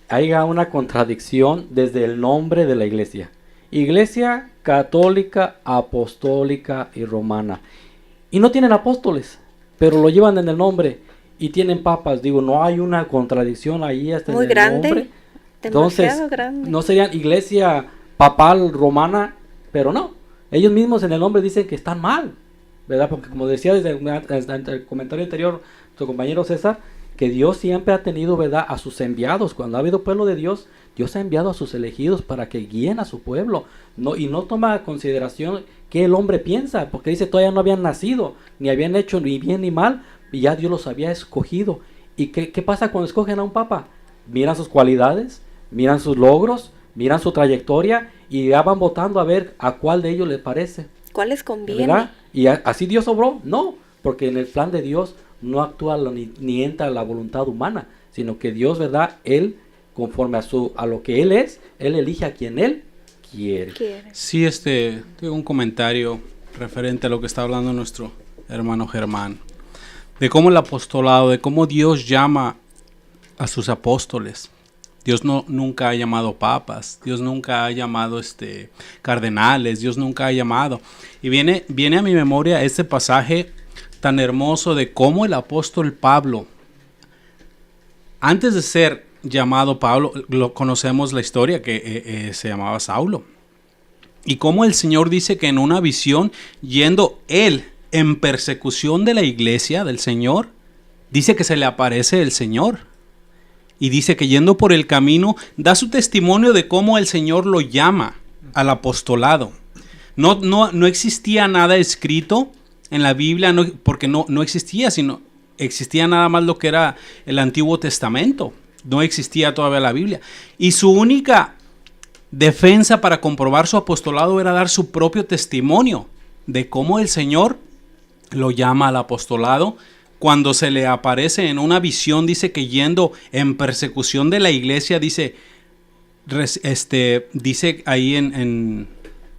haya una contradicción desde el nombre de la iglesia. Iglesia católica, apostólica y romana. Y no tienen apóstoles, pero lo llevan en el nombre. Y tienen papas. Digo, no hay una contradicción ahí hasta muy en el grande, nombre. Entonces, grande. No serían iglesia papal romana, pero no. Ellos mismos en el nombre dicen que están mal, ¿verdad? Porque como decía desde el comentario anterior tu compañero César, que Dios siempre ha tenido, ¿verdad?, a sus enviados. Cuando ha habido pueblo de Dios, Dios ha enviado a sus elegidos para que guíen a su pueblo. Y no toma en consideración qué el hombre piensa, porque dice todavía no habían nacido, ni habían hecho ni bien ni mal, y ya Dios los había escogido. ¿Y qué pasa cuando escogen a un papa? Miran sus cualidades, miran sus logros, miran su trayectoria, y ya van votando a ver a cuál de ellos les parece. ¿Cuál les conviene? ¿Verdad? ¿Y así Dios obró? No, porque en el plan de Dios no actúa ni entra la voluntad humana, sino que Dios, ¿verdad?, Él, conforme a lo que Él es, Él elige a quien Él quiere. Sí, tengo un comentario referente a lo que está hablando nuestro hermano Germán, de cómo el apostolado, de cómo Dios llama a sus apóstoles. Dios nunca ha llamado papas, Dios nunca ha llamado cardenales, Dios nunca ha llamado. Y viene a mi memoria este pasaje tan hermoso de cómo el apóstol Pablo, antes de ser llamado Pablo, conocemos la historia que se llamaba Saulo. Y cómo el Señor dice que en una visión, yendo él en persecución de la iglesia del Señor, dice que se le aparece el Señor. Y dice que yendo por el camino, da su testimonio de cómo el Señor lo llama al apostolado. No existía nada escrito en la Biblia, porque no existía, sino existía nada más lo que era el Antiguo Testamento. No existía todavía la Biblia. Y su única defensa para comprobar su apostolado era dar su propio testimonio de cómo el Señor lo llama al apostolado. Cuando se le aparece en una visión, dice que yendo en persecución de la iglesia, dice ahí en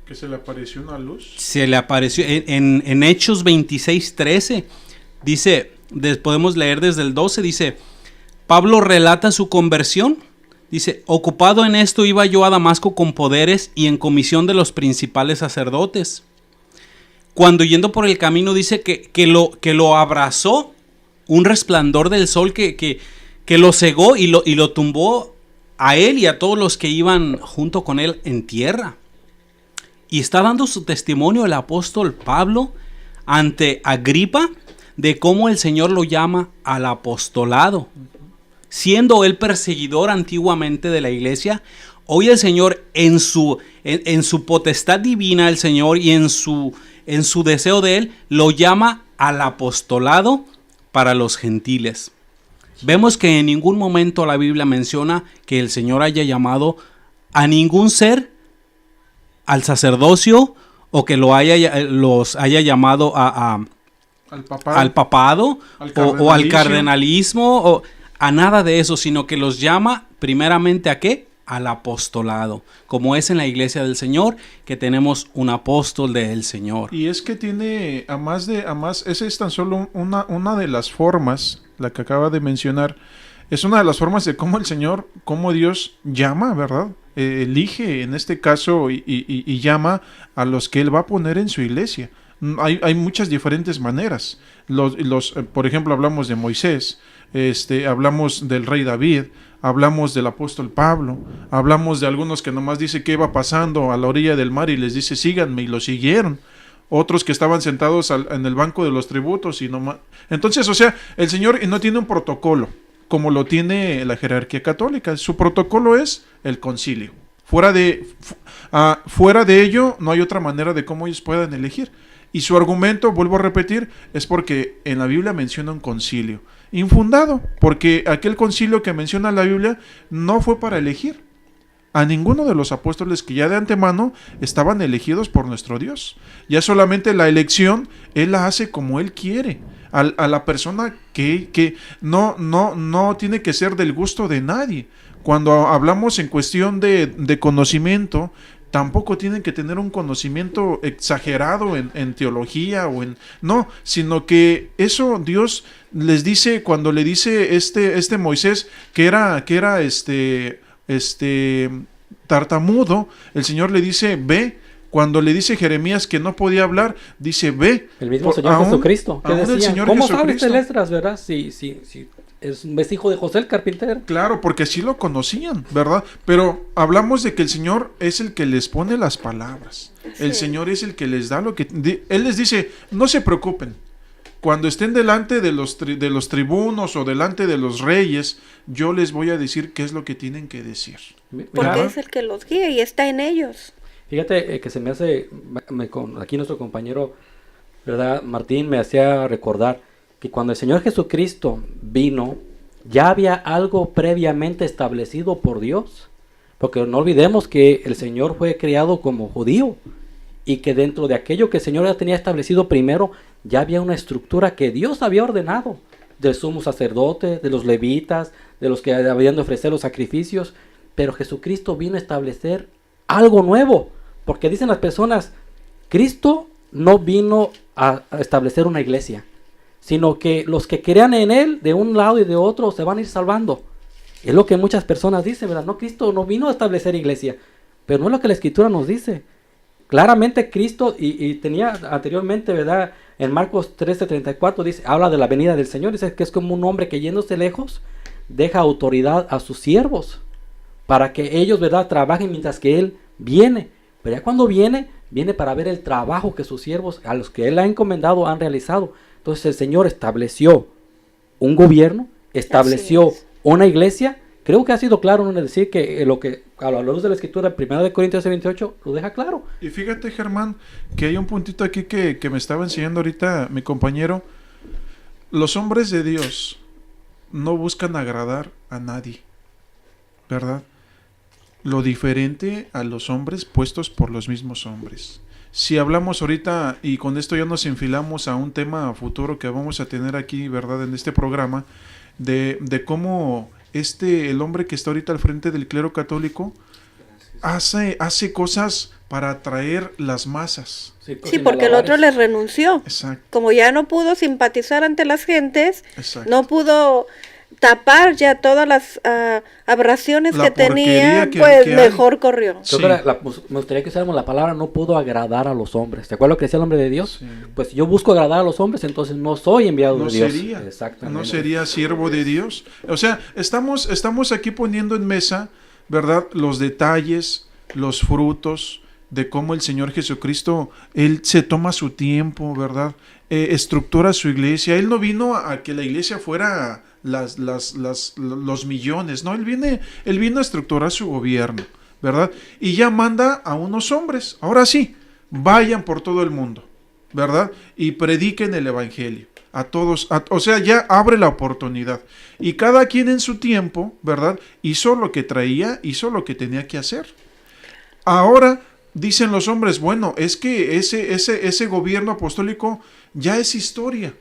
que se le apareció una luz. Se le apareció en Hechos 26:13, dice, podemos leer desde el 12, dice, Pablo relata su conversión, dice, ocupado en esto iba yo a Damasco con poderes y en comisión de los principales sacerdotes. Cuando yendo por el camino dice que lo abrazó un resplandor del sol que lo cegó y lo tumbó a él y a todos los que iban junto con él en tierra. Y está dando su testimonio el apóstol Pablo ante Agripa de cómo el Señor lo llama al apostolado. Siendo él perseguidor antiguamente de la iglesia, hoy el Señor en su potestad divina, el Señor, y en su deseo de él, lo llama al apostolado para los gentiles. Vemos que en ningún momento la Biblia menciona que el Señor haya llamado a ningún ser al sacerdocio o que los haya llamado al papado o al cardenalismo o a nada de eso, sino que los llama primeramente ¿a qué? Al apostolado, como es en la iglesia del Señor, que tenemos un apóstol del Señor. Y es que tiene, además, esa es tan solo una de las formas, la que acaba de mencionar, es una de las formas de cómo el Señor, cómo Dios llama, ¿verdad? Elige en este caso y llama a los que Él va a poner en su iglesia. Hay muchas diferentes maneras. Por ejemplo, hablamos de Moisés, hablamos del rey David, hablamos del apóstol Pablo, hablamos de algunos que nomás dice que iba pasando a la orilla del mar y les dice síganme, y lo siguieron. Otros que estaban sentados en el banco de los tributos y nomás. Entonces, o sea, el Señor no tiene un protocolo como lo tiene la jerarquía católica. Su protocolo es el concilio. Fuera de ello no hay otra manera de cómo ellos puedan elegir. Y su argumento, vuelvo a repetir, es porque en la Biblia menciona un concilio infundado, porque aquel concilio que menciona la Biblia no fue para elegir a ninguno de los apóstoles que ya de antemano estaban elegidos por nuestro Dios. Ya solamente la elección Él la hace como Él quiere, a la persona que no tiene que ser del gusto de nadie. Cuando hablamos en cuestión de conocimiento, tampoco tienen que tener un conocimiento exagerado en teología no, sino que eso Dios les dice cuando le dice este Moisés que era tartamudo, el Señor le dice ve. Cuando le dice Jeremías que no podía hablar, dice ve. El mismo Señor Jesucristo. ¿Qué decían? ¿Cómo sabes el Esdras, verdad? Si es hijo de José el carpintero. Claro, porque así lo conocían, ¿verdad? Pero hablamos de que el Señor es el que les pone las palabras. Sí. El Señor es el que les da lo que... Él les dice, no se preocupen. Cuando estén delante de los tribunos o delante de los reyes, yo les voy a decir qué es lo que tienen que decir. Porque es el que los guía y está en ellos. Fíjate que se me hace... Aquí nuestro compañero, ¿verdad? Martín me hacía recordar que cuando el Señor Jesucristo vino, ya había algo previamente establecido por Dios. Porque no olvidemos que el Señor fue creado como judío y que dentro de aquello que el Señor ya tenía establecido primero, ya había una estructura que Dios había ordenado, del sumo sacerdote, de los levitas, de los que habían de ofrecer los sacrificios. Pero Jesucristo vino a establecer algo nuevo, porque dicen las personas, Cristo no vino a establecer una iglesia, sino que los que crean en Él, de un lado y de otro, se van a ir salvando. Es lo que muchas personas dicen, ¿verdad? No, Cristo no vino a establecer iglesia, pero no es lo que la Escritura nos dice. Claramente Cristo, y tenía anteriormente, ¿verdad? En Marcos 13:34 dice, habla de la venida del Señor, dice que es como un hombre que yéndose lejos, deja autoridad a sus siervos, para que ellos, ¿verdad?, trabajen mientras que Él viene. Pero ya cuando viene para ver el trabajo que sus siervos, a los que Él ha encomendado, han realizado. Entonces el Señor estableció un gobierno, estableció una iglesia. Creo que ha sido claro en decir que lo que a la luz de la Escritura, 1 Corintios 28, lo deja claro. Y fíjate, Germán, que hay un puntito aquí que me estaba enseñando ahorita mi compañero. Los hombres de Dios no buscan agradar a nadie, ¿verdad? Lo diferente a los hombres puestos por los mismos hombres. Si hablamos ahorita, y con esto ya nos enfilamos a un tema futuro que vamos a tener aquí, ¿verdad?, en este programa, de cómo el hombre que está ahorita al frente del clero católico hace cosas para atraer las masas. Sí, porque el otro les renunció. Exacto. Como ya no pudo simpatizar ante las gentes, Exacto. no pudo tapar ya todas las aberraciones que tenía, pues mejor corrió. Sí. Me gustaría que usáramos la palabra no pudo agradar a los hombres. ¿Te acuerdas lo que decía el hombre de Dios? Sí. Pues si yo busco agradar a los hombres, entonces no soy enviado de Dios. Exactamente. No sería siervo de Dios. O sea, estamos aquí poniendo en mesa, ¿verdad?, los detalles, los frutos de cómo el Señor Jesucristo, Él se toma su tiempo, ¿verdad? Estructura su iglesia. Él no vino a que la iglesia fuera los millones, ¿no? Él vino a estructurar su gobierno, ¿verdad? Y ya manda a unos hombres. Ahora sí, vayan por todo el mundo, ¿verdad? Y prediquen el evangelio a todos, o sea, ya abre la oportunidad. Y cada quien en su tiempo, ¿verdad?, hizo lo que traía, hizo lo que tenía que hacer. Ahora dicen los hombres, bueno, es que ese gobierno apostólico ya es historia.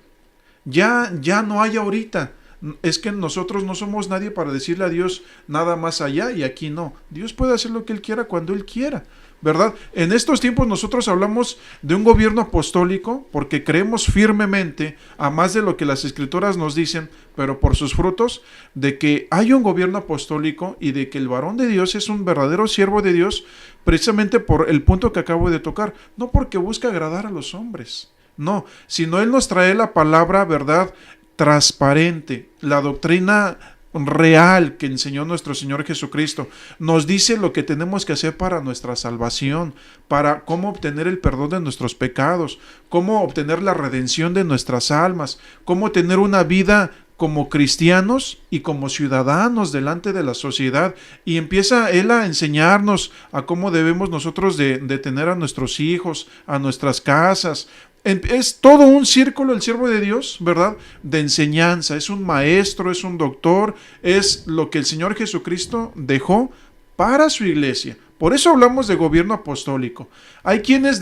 Ya no hay ahorita. Es que nosotros no somos nadie para decirle a Dios nada más allá y aquí no. Dios puede hacer lo que Él quiera cuando Él quiera, ¿verdad? En estos tiempos nosotros hablamos de un gobierno apostólico porque creemos firmemente, a más de lo que las Escrituras nos dicen, pero por sus frutos, de que hay un gobierno apostólico y de que el varón de Dios es un verdadero siervo de Dios, precisamente por el punto que acabo de tocar, no porque busca agradar a los hombres, no, sino Él nos trae la palabra, ¿verdad?, transparente, la doctrina real que enseñó nuestro Señor Jesucristo. Nos dice lo que tenemos que hacer para nuestra salvación, para cómo obtener el perdón de nuestros pecados, cómo obtener la redención de nuestras almas, cómo tener una vida como cristianos y como ciudadanos delante de la sociedad. Y empieza Él a enseñarnos a cómo debemos nosotros de tener a nuestros hijos, a nuestras casas. Es todo un círculo el siervo de Dios, ¿verdad?, de enseñanza. Es un maestro, es un doctor, es lo que el Señor Jesucristo dejó para su iglesia. Por eso hablamos de gobierno apostólico. Hay quienes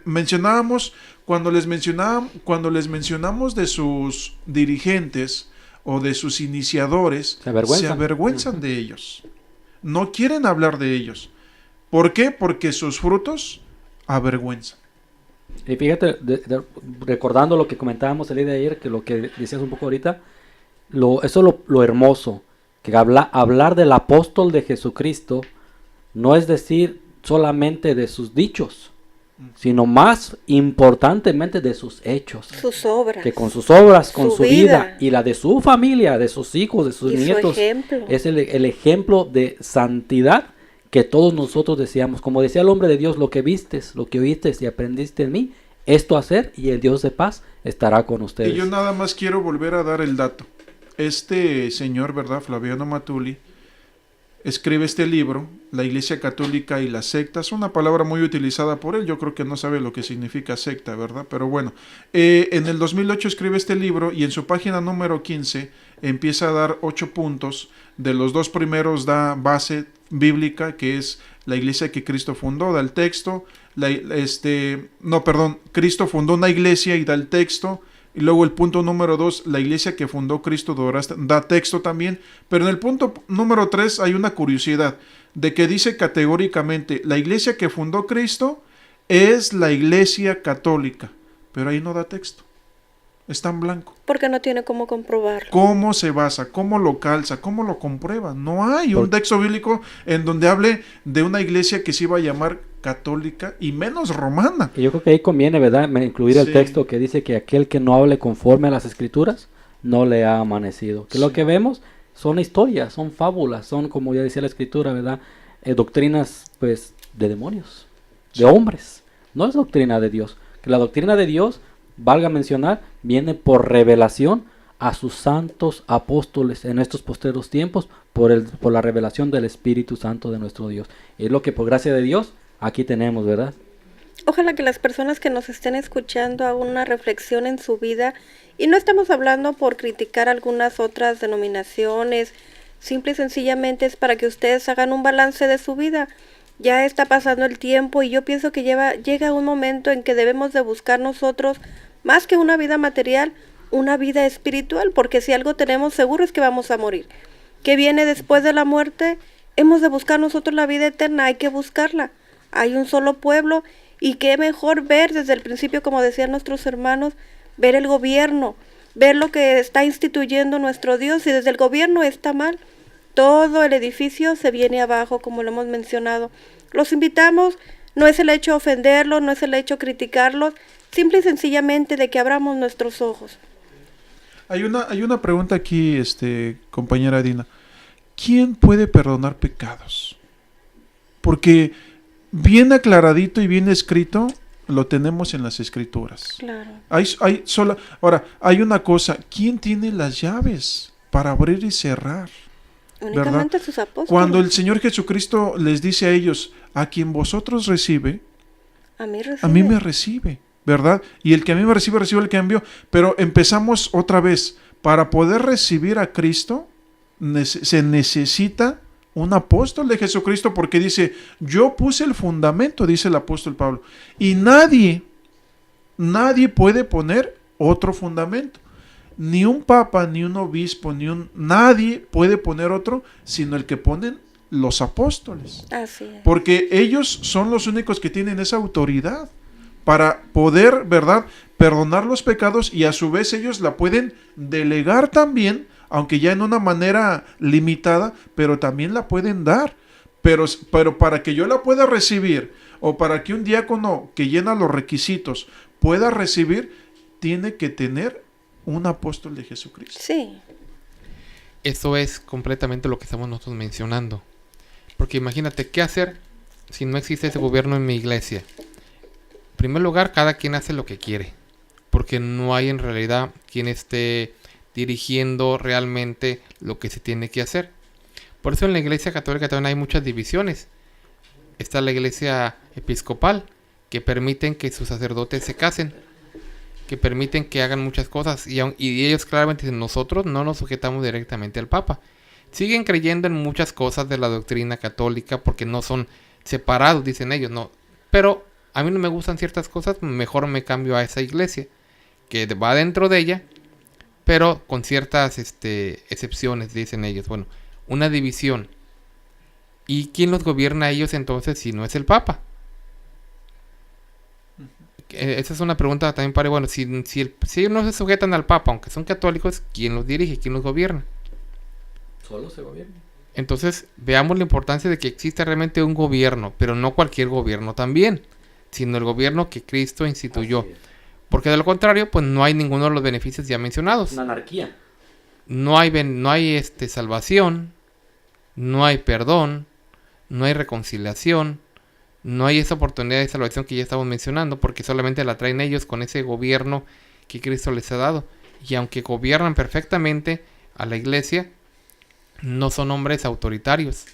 mencionábamos, cuando les mencionamos de sus dirigentes o de sus iniciadores, se avergüenzan de ellos. No quieren hablar de ellos. ¿Por qué? Porque sus frutos avergüenzan. Y fíjate, recordando lo que comentábamos el día de ayer, que lo que decías un poco ahorita, eso es lo hermoso, que hablar del apóstol de Jesucristo no es decir solamente de sus dichos, sino más importantemente de sus hechos. Sus obras. Que con sus obras, con su vida y la de su familia, de sus hijos, de sus nietos, es el ejemplo de santidad que todos nosotros deseamos. Como decía el hombre de Dios, lo que vistes, lo que oíste y aprendiste en mí, esto hacer, y el Dios de paz estará con ustedes. Y yo nada más quiero volver a dar el dato. Este señor, ¿verdad?, Flaviano Matuli, escribe este libro, La Iglesia Católica y las sectas, una palabra muy utilizada por él. Yo creo que no sabe lo que significa secta, ¿verdad? Pero bueno, en el 2008 escribe este libro y en su página número 15 empieza a dar 8 puntos. De los 2 primeros da base bíblica, que es la iglesia que Cristo fundó, da el texto. Cristo fundó una iglesia y da el texto. Y luego el punto número 2, la iglesia que fundó Cristo da texto también. Pero en el punto número 3 hay una curiosidad, de que dice categóricamente, la iglesia que fundó Cristo es la Iglesia Católica, pero ahí no da texto, está en blanco. Porque no tiene cómo comprobar. ¿Cómo se basa? ¿Cómo lo calza? ¿Cómo lo comprueba? No hay un texto bíblico en donde hable de una iglesia que se iba a llamar católica y menos romana. Y yo creo que ahí conviene, ¿verdad?, incluir el Sí. texto que dice que aquel que no hable conforme a las Escrituras no le ha amanecido. Que lo que vemos son historias, son fábulas, son, como ya decía la Escritura, ¿verdad?, doctrinas, pues, de demonios, de hombres. No es doctrina de Dios. Que la doctrina de Dios, valga mencionar, viene por revelación a sus santos apóstoles en estos postreros tiempos, por la revelación del Espíritu Santo de nuestro Dios. Y es lo que por gracia de Dios aquí tenemos, ¿verdad? Ojalá que las personas que nos estén escuchando hagan una reflexión en su vida, y no estamos hablando por criticar algunas otras denominaciones, simple y sencillamente es para que ustedes hagan un balance de su vida. Ya está pasando el tiempo y yo pienso que llega un momento en que debemos de buscar nosotros, más que una vida material, una vida espiritual, porque si algo tenemos seguro es que vamos a morir. ¿Qué viene después de la muerte? Hemos de buscar nosotros la vida eterna, hay que buscarla. Hay un solo pueblo y qué mejor ver desde el principio, como decían nuestros hermanos, ver el gobierno, ver lo que está instituyendo nuestro Dios. Y desde el gobierno está mal, todo el edificio se viene abajo, como lo hemos mencionado. Los invitamos, no es el hecho ofenderlos, no es el hecho criticarlos, simple y sencillamente de que abramos nuestros ojos. Hay una pregunta aquí, compañera Dina. ¿Quién puede perdonar pecados? Porque bien aclaradito y bien escrito lo tenemos en las Escrituras. Claro. Ahora, hay una cosa. ¿Quién tiene las llaves para abrir y cerrar? Únicamente ¿verdad? sus apóstoles. Cuando el Señor Jesucristo les dice a ellos, a quien vosotros recibe, a mí me recibe, ¿verdad? Y el que a mí me recibe, recibe el que me envió. Pero empezamos otra vez. Para poder recibir a Cristo, se necesita un apóstol de Jesucristo, porque dice, yo puse el fundamento, dice el apóstol Pablo, y nadie puede poner otro fundamento. Ni un papa, ni un obispo, nadie puede poner otro, sino el que ponen los apóstoles. Así es. Porque ellos son los únicos que tienen esa autoridad para poder, ¿verdad?, perdonar los pecados, y a su vez ellos la pueden delegar también, aunque ya en una manera limitada, pero también la pueden dar. Pero para que yo la pueda recibir, o para que un diácono que llena los requisitos pueda recibir, tiene que tener un apóstol de Jesucristo. Sí. Eso es completamente lo que estamos nosotros mencionando. Porque imagínate, ¿qué hacer si no existe ese gobierno en mi iglesia? En primer lugar, cada quien hace lo que quiere, porque no hay en realidad quien esté dirigiendo realmente lo que se tiene que hacer. Por eso en la iglesia católica también hay muchas divisiones. Está la iglesia episcopal, que permiten que sus sacerdotes se casen, que permiten que hagan muchas cosas, y ellos claramente dicen, nosotros no nos sujetamos directamente al Papa. Siguen creyendo en muchas cosas de la doctrina católica porque no son separados, dicen ellos, no. Pero a mí no me gustan ciertas cosas, mejor me cambio a esa iglesia, que va dentro de ella, pero con ciertas excepciones, dicen ellos. Bueno, una división. ¿Y quién los gobierna a ellos entonces si no es el Papa? Esa es una pregunta también para, bueno, si ellos no se sujetan al Papa, aunque son católicos, ¿quién los dirige? ¿Quién los gobierna? Solo se gobierna. Entonces, veamos la importancia de que exista realmente un gobierno, pero no cualquier gobierno también, sino el gobierno que Cristo instituyó. Porque de lo contrario, pues no hay ninguno de los beneficios ya mencionados. Una anarquía. No hay salvación, no hay perdón, no hay reconciliación, no hay esa oportunidad de salvación que ya estamos mencionando, porque solamente la traen ellos con ese gobierno que Cristo les ha dado. Y aunque gobiernan perfectamente a la iglesia, no son hombres autoritarios,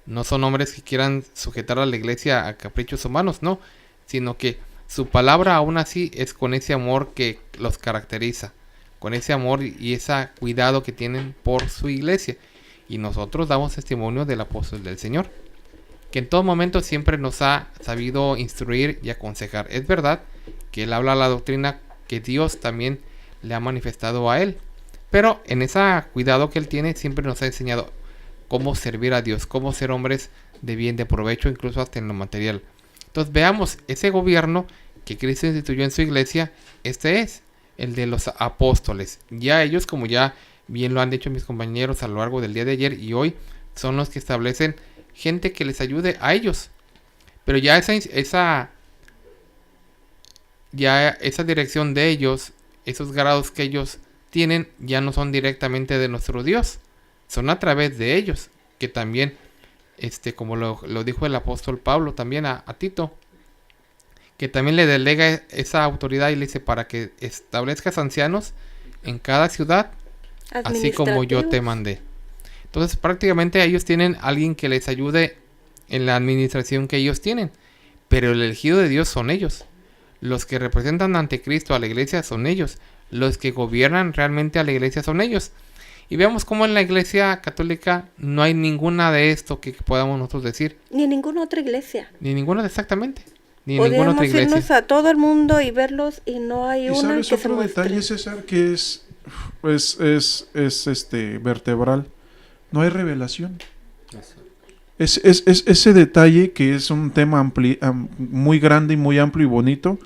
no son hombres que quieran sujetar a la iglesia a caprichos humanos, no, sino que su palabra aún así es con ese amor que los caracteriza, con ese amor y ese cuidado que tienen por su iglesia. Y nosotros damos testimonio del apóstol del Señor, que en todo momento siempre nos ha sabido instruir y aconsejar. Es verdad que él habla la doctrina que Dios también le ha manifestado a él, pero en ese cuidado que él tiene siempre nos ha enseñado cómo servir a Dios, cómo ser hombres de bien, de provecho, incluso hasta en lo material. Entonces veamos, ese gobierno que Cristo instituyó en su iglesia, este es el de los apóstoles. Ya ellos, como ya bien lo han dicho mis compañeros a lo largo del día de ayer y hoy, son los que establecen gente que les ayude a ellos. Pero ya esa dirección de ellos, esos grados que ellos tienen, ya no son directamente de nuestro Dios, son a través de ellos, que también, como lo dijo el apóstol Pablo también a Tito, que también le delega esa autoridad y le dice para que establezcas ancianos en cada ciudad, así como yo te mandé. Entonces prácticamente ellos tienen alguien que les ayude en la administración que ellos tienen, pero el elegido de Dios son ellos. Los que representan ante Cristo a la iglesia son ellos. Los que gobiernan realmente a la iglesia son ellos. Y veamos cómo en la iglesia católica no hay ninguna de esto que podamos nosotros decir. Ni ninguna otra iglesia. Ni ninguna, exactamente. Ni Podríamos ninguna otra iglesia. irnos a todo el mundo y verlos y no hay una que se muestre. ¿Sabes otro detalle, César, que es vertebral? No hay revelación. Es ese detalle que es un tema muy grande y muy amplio y bonito.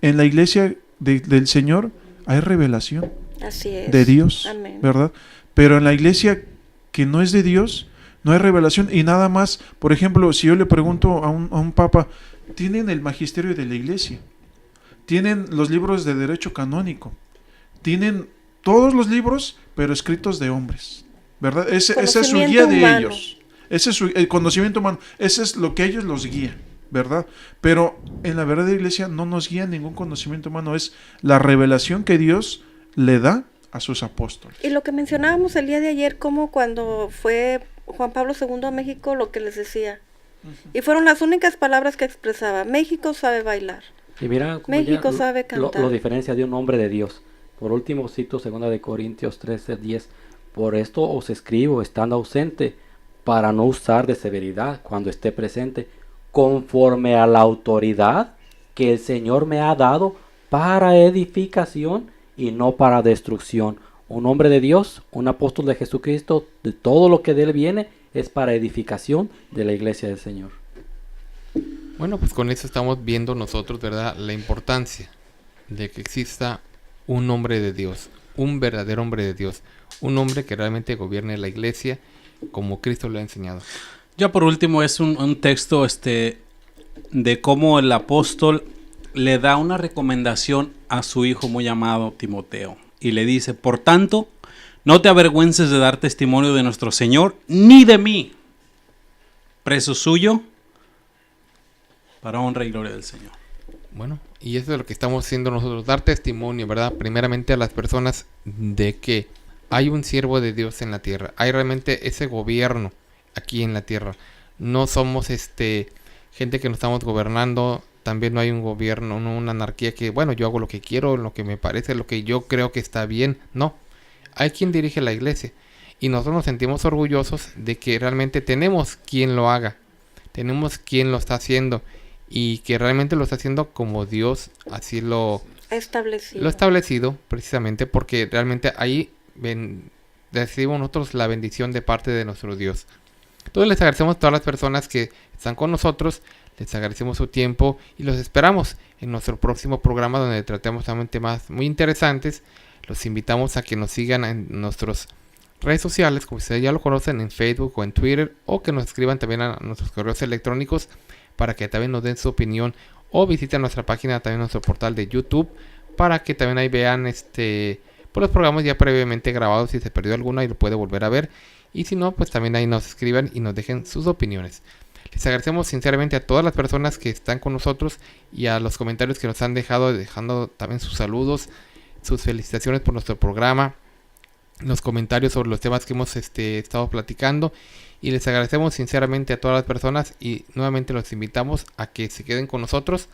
En la iglesia del Señor hay revelación. Así es. De Dios, amén, ¿verdad? Pero en la iglesia que no es de Dios, no hay revelación. Y nada más, por ejemplo, si yo le pregunto a un papa, ¿tienen el magisterio de la iglesia? ¿Tienen los libros de derecho canónico? ¿Tienen todos los libros, pero escritos de hombres? ¿Verdad? Esa es su guía de ellos. Ese es el conocimiento humano. Ese es lo que ellos los guía, ¿verdad? Pero en la verdadera iglesia no nos guía ningún conocimiento humano. Es la revelación que Dios le da a sus apóstoles. Y lo que mencionábamos el día de ayer, como cuando fue Juan Pablo II a México, lo que les decía. Y fueron las únicas palabras que expresaba. México sabe bailar. Y mira, México sabe cantar. Lo diferencia de un hombre de Dios. Por último, cito 2 de Corintios 13:10. Por esto os escribo, estando ausente, para no usar de severidad cuando esté presente, conforme a la autoridad que el Señor me ha dado para edificación y no para destrucción. Un hombre de Dios, un apóstol de Jesucristo, de todo lo que de él viene, es para edificación de la iglesia del Señor. Bueno, pues con eso estamos viendo nosotros, ¿verdad?, la importancia de que exista un hombre de Dios, un verdadero hombre de Dios, un hombre que realmente gobierne la iglesia como Cristo lo ha enseñado. Ya por último es un texto de cómo el apóstol le da una recomendación a su hijo muy amado Timoteo y le dice: por tanto, no te avergüences de dar testimonio de nuestro Señor ni de mí, preso suyo, para honra y gloria del Señor. Bueno, y eso es lo que estamos haciendo nosotros, dar testimonio, ¿verdad? Primeramente a las personas de que hay un siervo de Dios en la tierra, hay realmente ese gobierno aquí en la tierra. No somos gente que nos estamos gobernando, también no hay un gobierno, no una anarquía que, bueno, yo hago lo que quiero, lo que me parece, lo que yo creo que está bien. No, hay quien dirige la iglesia y nosotros nos sentimos orgullosos de que realmente tenemos quien lo haga, tenemos quien lo está haciendo y que realmente lo está haciendo como Dios así lo ha establecido, precisamente porque realmente ahí recibimos nosotros la bendición de parte de nuestro Dios. Entonces les agradecemos a todas las personas que están con nosotros, les agradecemos su tiempo y los esperamos en nuestro próximo programa donde tratemos también temas muy interesantes. Los invitamos a que nos sigan en nuestras redes sociales, como ustedes ya lo conocen, en Facebook o en Twitter, o que nos escriban también a nuestros correos electrónicos para que también nos den su opinión, o visiten nuestra página, también nuestro portal de YouTube, para que también ahí vean por los programas ya previamente grabados. Si se perdió alguno, ahí lo puede volver a ver, y si no, pues también ahí nos escriban y nos dejen sus opiniones. Les agradecemos sinceramente a todas las personas que están con nosotros y a los comentarios que nos han dejando también sus saludos, sus felicitaciones por nuestro programa, los comentarios sobre los temas que hemos estado platicando, y les agradecemos sinceramente a todas las personas y nuevamente los invitamos a que se queden con nosotros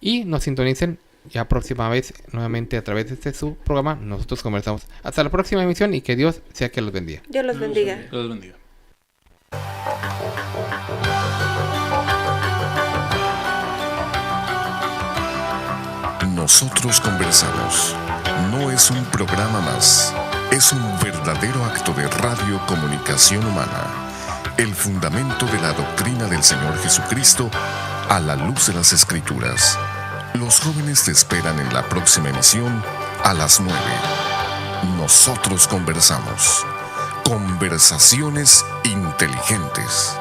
y nos sintonicen ya próxima vez nuevamente a través de este su programa. Nosotros conversamos. Hasta la próxima emisión y que Dios sea que los bendiga. Dios los bendiga. Dios los bendiga. Nosotros conversamos. No es un programa más, es un verdadero acto de radiocomunicación humana. El fundamento de la doctrina del Señor Jesucristo a la luz de las Escrituras. Los jóvenes te esperan en la próxima emisión a las 9. Nosotros conversamos. Conversaciones inteligentes.